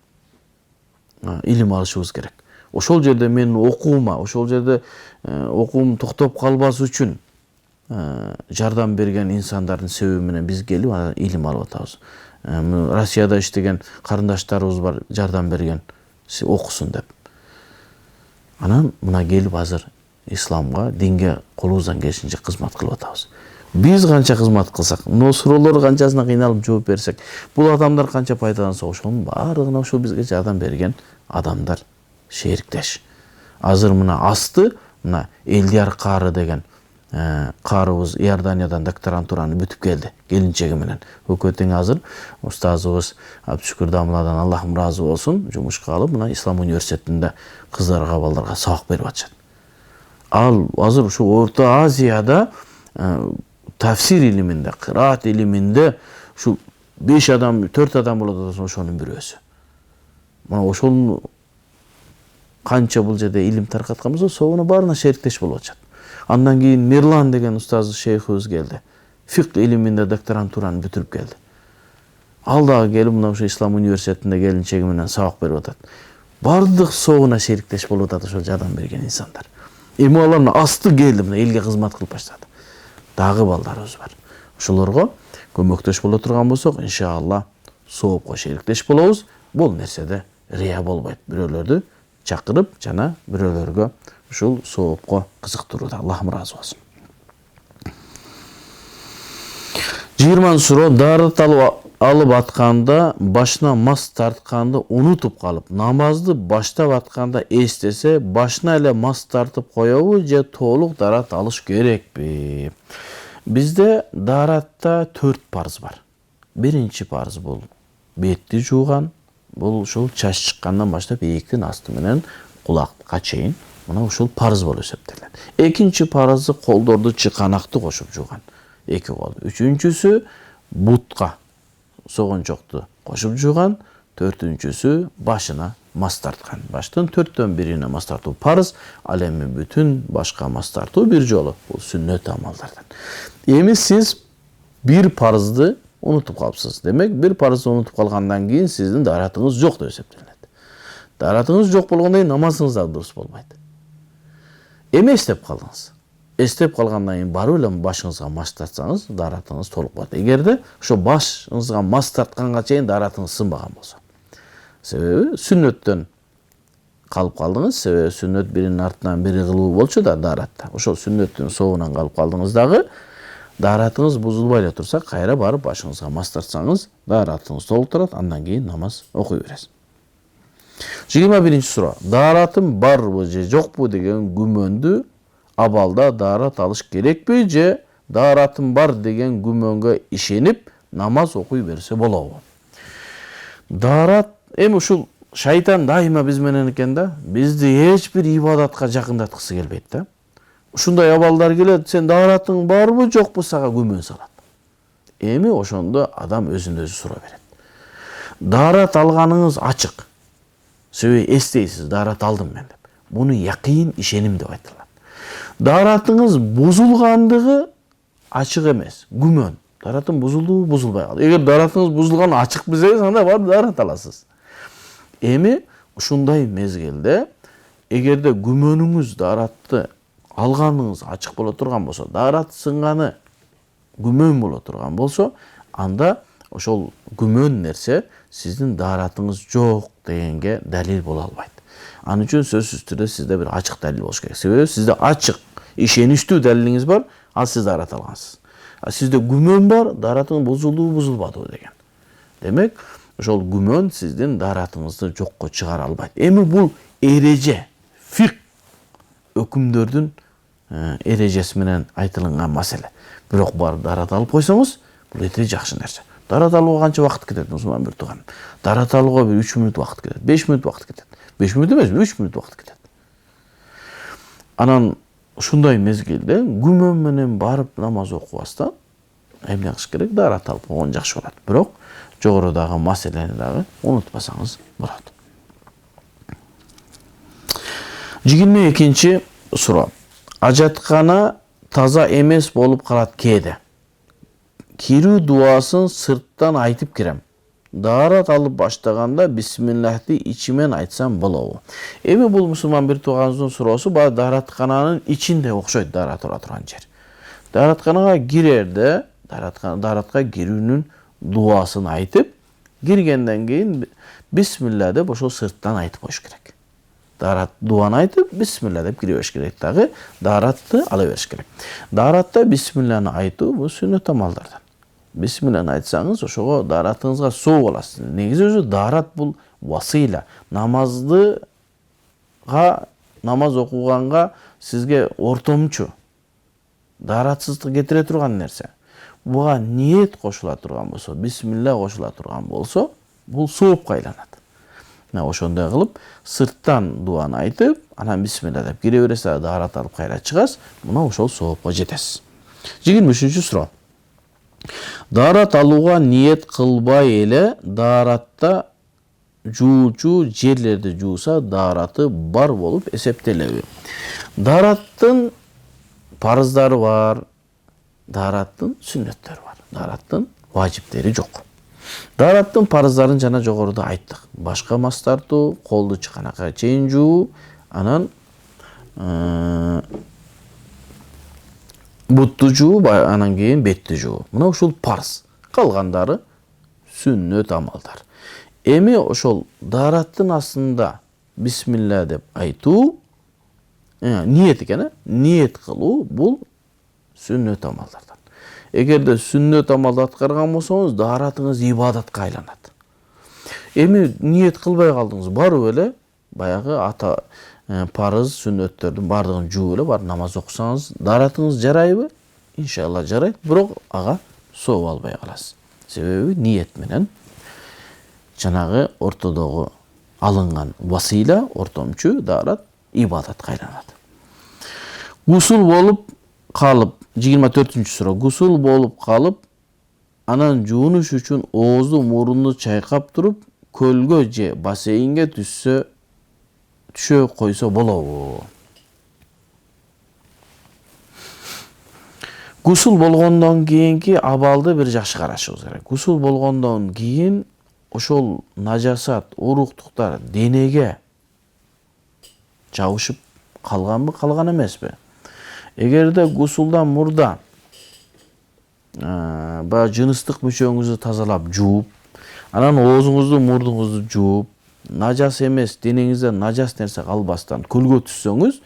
илим алышыбыз керек. Ошол жерде менин окуума, ошол жерде окуум токтоп калбас үчүн жардам берген инсандардын себеби менен биз келип илим алып атабыз. Россияда иштеген карындаштарыбыз бар, жардам берген, окусун деп. Анан мына келип азыр исламга, динге колубуздан келишинче кызмат кылып атабыз. Биз канча кызмат кылсак, мына суроолор канчасына кыйналып жооп берсек, бул адамдар канча пайдаланса, ошонун баардыгына ошол бизге жардам берген адамдар шериктеш. Азыр мына асты, мына Элдияр Кары деген карыбыз Иорданиядан докторантураны бүтүп келди, келинчеги менен. Өкө тең азыр устазыбыз Абдушүкүр Дамладан Аллахым ыраазы болсун, жумушка алып, мына Ислам университетинде кыздарга, балдарга сабак берип атышат. Ал азыр ушу Орто Азияда тафсир илиминде, кыраат илиминде ушу 5 адам, 4 адам болот, ошонун бирөөсү. Мына ошол канча бул жерде илим таркатканбыз, соуна баарына шериктеш болуп атышат. Андан кийин Мирлан деген устаз шейхибиз келди. Фикх илиминде докторантураны бүтүрүп келди. Ал дагы келип мына ушу Ислам университетинде келинчеги менен сабак берип атат. Бардык соуна шериктеш болуп атат ошол жардам берген инсандар. Эми алар асты келди, мына элге кызмат кылып баштады. Дагы балдарыбыз бар. Ошолорго көмөктөш боло турган болсок, иншалла соопко шериктеш болобуз. Бул нерседе рия болбойт. Бирөөлөрдү чакырып, жана бирөөлөргө ушул соопко кызыктырууда. Аллахым ыраазы болсун. 20-суроо. Дарыт алып атканда, башына мас тартканды унутуп калып, намазды баштап атканда эстесе, башына эле мас тартып коебу же толук дарат алыш керекпи? Бизде даратта 4 парыз бар. Биринчи парыз бул бетти жууган, бул ушул чач чыккандан баштап ийиктин асты менен кулакка чейин, мына ушул парыз болуп эсептелет. Экинчи парызы колдорду чыканакты кошуп жууган, 2 кол. Үчүнчүсү бутка согончокту кошуп жууган, 4-түнчүсү башына мас тарткан. Баштын 4төн бирине мас тартуу парыз, ал эми бүтүн башка мас тартуу бир жолу. Бул сүннөт амалдардан. Эми сиз бир парызды унутуп калыпсыз. Демек, бир парызды унутуп калгандан кийин сиздин даратыңыз жок деп эсептелет. Даратыңыз жок болгондон кийин намазыңыз да дурус болбойт. Эми эстеп калдыңыз. Эстеп калгандан кийин барып эле башыңызга мас тартсаңыз, даратыңыз толук болот. Эгерде ошо башыңызга мас тартканга чейин даратыңыз сынбаган болсо. Себеби сүннөттөн калып калдыңыз, себеби сүннөт биринин артынан бири кылуу болчу да даратта. Ошол сүннөттүн соогунан калып калдыңыз дагы, даратыңыз бузулбай эле турса, кайра барып башыңызга мас тартсаңыз, даратыңыз толук турат, андан кийин намаз окуй бересиз. 21-суроо. Даратым барбы же жокпу деген күмөндү абалда дарат алыш керекпи же даратым бар деген күмөнгө ишенип намаз окуй берсе болобу? Дарат эми ушул шайтан дайыма биз менен экен да, бизди эч бир ибадатка жакындаткысы келбейт да. Ушундай абалдар келет, сен даратың барбы жокпу сага күмөн салат. Эми ошондо адам өзүн өзү суроо берет. Дарат алганыңыз ачык. Себеби эстейсиз, дарат алдым мен деп. Буну якын ишеним деп айтылат. Даратыңыз бузулгандыгы ачык эмес, күмөн. Даратым бузулду, бузулбай калды. Эгер даратыңыз бузулган ачык билсеңиз, анда барып дарат аласыз. Эми ушундай мезгилде, эгерде күмөнүңүз даратты алганыңыз ачык боло турган болсо, дарат сынганы күмөн боло турган болсо, анда ошол күмөн нерсе сиздин даратыңыз жок дегенге далил боло албайт. Аны үчүн сөзсүз түрдө сизде бир ачык далил болуш керек. Себеби сизде ачык, ишеничтүү далилиңиз бар, ал сиз дарат алгансыз. А сизде күмөн бар, даратың бузулду, бузулбады деген. Демек, ошол күмөн сиздин дааратыңызды жокко чыгара албайт. Эми бул эреже, фик өкүмдөрдүн эрежеси менен айтылган маселе. Бирок барып дарат алып койсоңуз, бул өтө жакшы нерсе. Дарат алууга канча убакыт кетет, мусулман бир тууган? Дарат алууга бир 3 мүнөт убакыт кетет, 5 мүнөт убакыт кетет. 5 мүнөт эмес, 3 мүнөт убакыт кетет. Анан ушундай мезгилде күмөн менен барып намаз окубастан эмне кылыш керек? Дарат алып койгон жакшы болот. Бирок жогорудагы маселени дагы унутпасаңыз болот. 22-чи суроо. Ажаткана таза эмес болуп калат кээде. Кирүү дуасын сырттан айтып кирем. Дарат алып баштаганда бисмиллахты ичимен айтсам болобу? Эми бул мусулман бир тууганыбыздын суроосу баягы даараткананын ичинде окшойт, дарат тура турган жер. Дааратканага кирерде, дааратка кирүүнүн дуасын айтып, киргенден кийин бисмилла деп ошол сырттан айтып коюш керек. Дарат дуаны айтып, бисмилла деп кире бериш керек дагы, даратты ала бериш керек. Даратта бисмилланы айтуу бул сүннөт амалдардан. Бисмилланы айтсаңыз, ошого даратыңызга соо боласыз. Негизи өзү дарат бул васыйла. Намаз окуганга сизге ортомчу, даратсыздык кетире турган нерсе. Буга ниет кошула турган болсо, бисмилла кошула турган болсо, бул соопко айланат. Ошондой кылып, сырттан дуаны айтып, анан бисмилла деп кире бересиз, дарат алып кайра чыгасыз, мына ошол соопко жетесиз. 23-чү суроо. Дарат алууга ниет кылбай эле даратта жуучу жерлерди жууса, дараты бар болуп эсептелеби? Дараттын парыздары бар, дараттын сүннөттөрү бар. Дараттын важиптери жок. Дараттын парыздарын жана жогоруда айттык. Башка мас тартуу, колду чыканакка чейин жуу, анан бутту жуу, анан кийин бетти жуу. Мына ушул парыз. Калгандары сүннөт амалдар. Эми ошол дараттын астында бисмилла деп айтуу, ниет экен, ниет кылуу бул сүннөт амалдардан. Эгерде сүннөт амалды аткарган болсоңуз, даратыңыз ибадатка айланат. Эми ниет кылбай калдыңыз, барып эле баягы парыз сүннөттөрдүн бардыгын жууп эле барып намаз окусаңыз, даратыңыз жарайбы? Иншалла жарайт, бирок ага соо албай каласыз. Себеби ниет менен жанагы ортодогу алынган васыйла, ортомчу дарат ибадатка айланат. Гусул болуп калып, 24-чү суроо. Гусул болуп калып, анан жуунуш үчүн оозду, мурунду чайкап туруп, көлгө же бассейнге түшө койсо болобу? Гусул болгондон кийинки абалды бир жакшы карашыбыз керек. Гусул болгондон кийин ошол нажасат, уруктуктар денеге жабышып калганбы, калган эмеспи? Эгерде гусулдан мурда баягы жыныстык мүчөңүздү тазалап жууп, анан оозуңузду, мурдуңузду жууп, нажас эмес, денеңизде нажас нерсе калбастан көлгө түшсөңүз,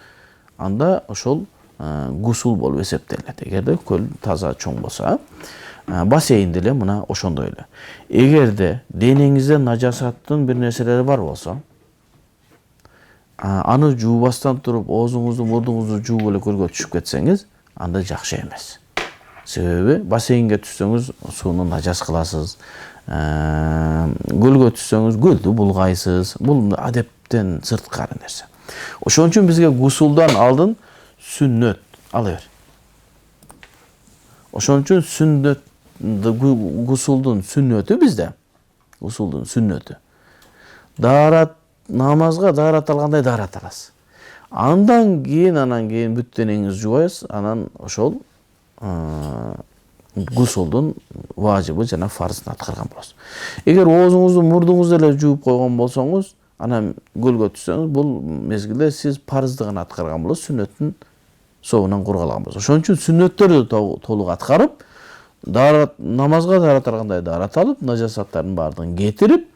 анда ошол гусул болуп эсептелет. Эгерде көл таза чоң болсо, бассейнде эле мына ошондой эле. Эгерде денеңизде нажасаттын бир нерселери бар болсо, аны жуубастан туруп, оозуңузду, мурдуңузду жууп эле көлгө түшүп кетсеңиз, анда жакшы эмес. Себеби бассейнге түшсөңүз, сууну нажас кыласыз. Көлгө түшсөңүз, көлдү булгайсыз. Бул адептен сырткары нерсе. Ошон үчүн бизге гусулдан алдын сүннөт ала бер. Ошон үчүн сүннөт, гусулдун сүннөтү bizde. Гусулдун сүннөтү. Дарат, намазга дарат алгандай дарат аласыз. Андан кийин бүт денеңизди жуасыз, анан ошол гусулдун важибы жана фарзын аткарган болосуз. Эгер оозуңузду, мурдуңузду эле жууп койгон болсоңуз, анан көлгө түшсөңүз, бул мезгилде сиз парыздыгын аткарган болосуз, сүннөттүн соонан кургалган болосуз. Ошон үчүн сүннөттөрдү толук аткарып, намазга дарат алгандай дарат алып, нажасаттардын баардыгын кетирип,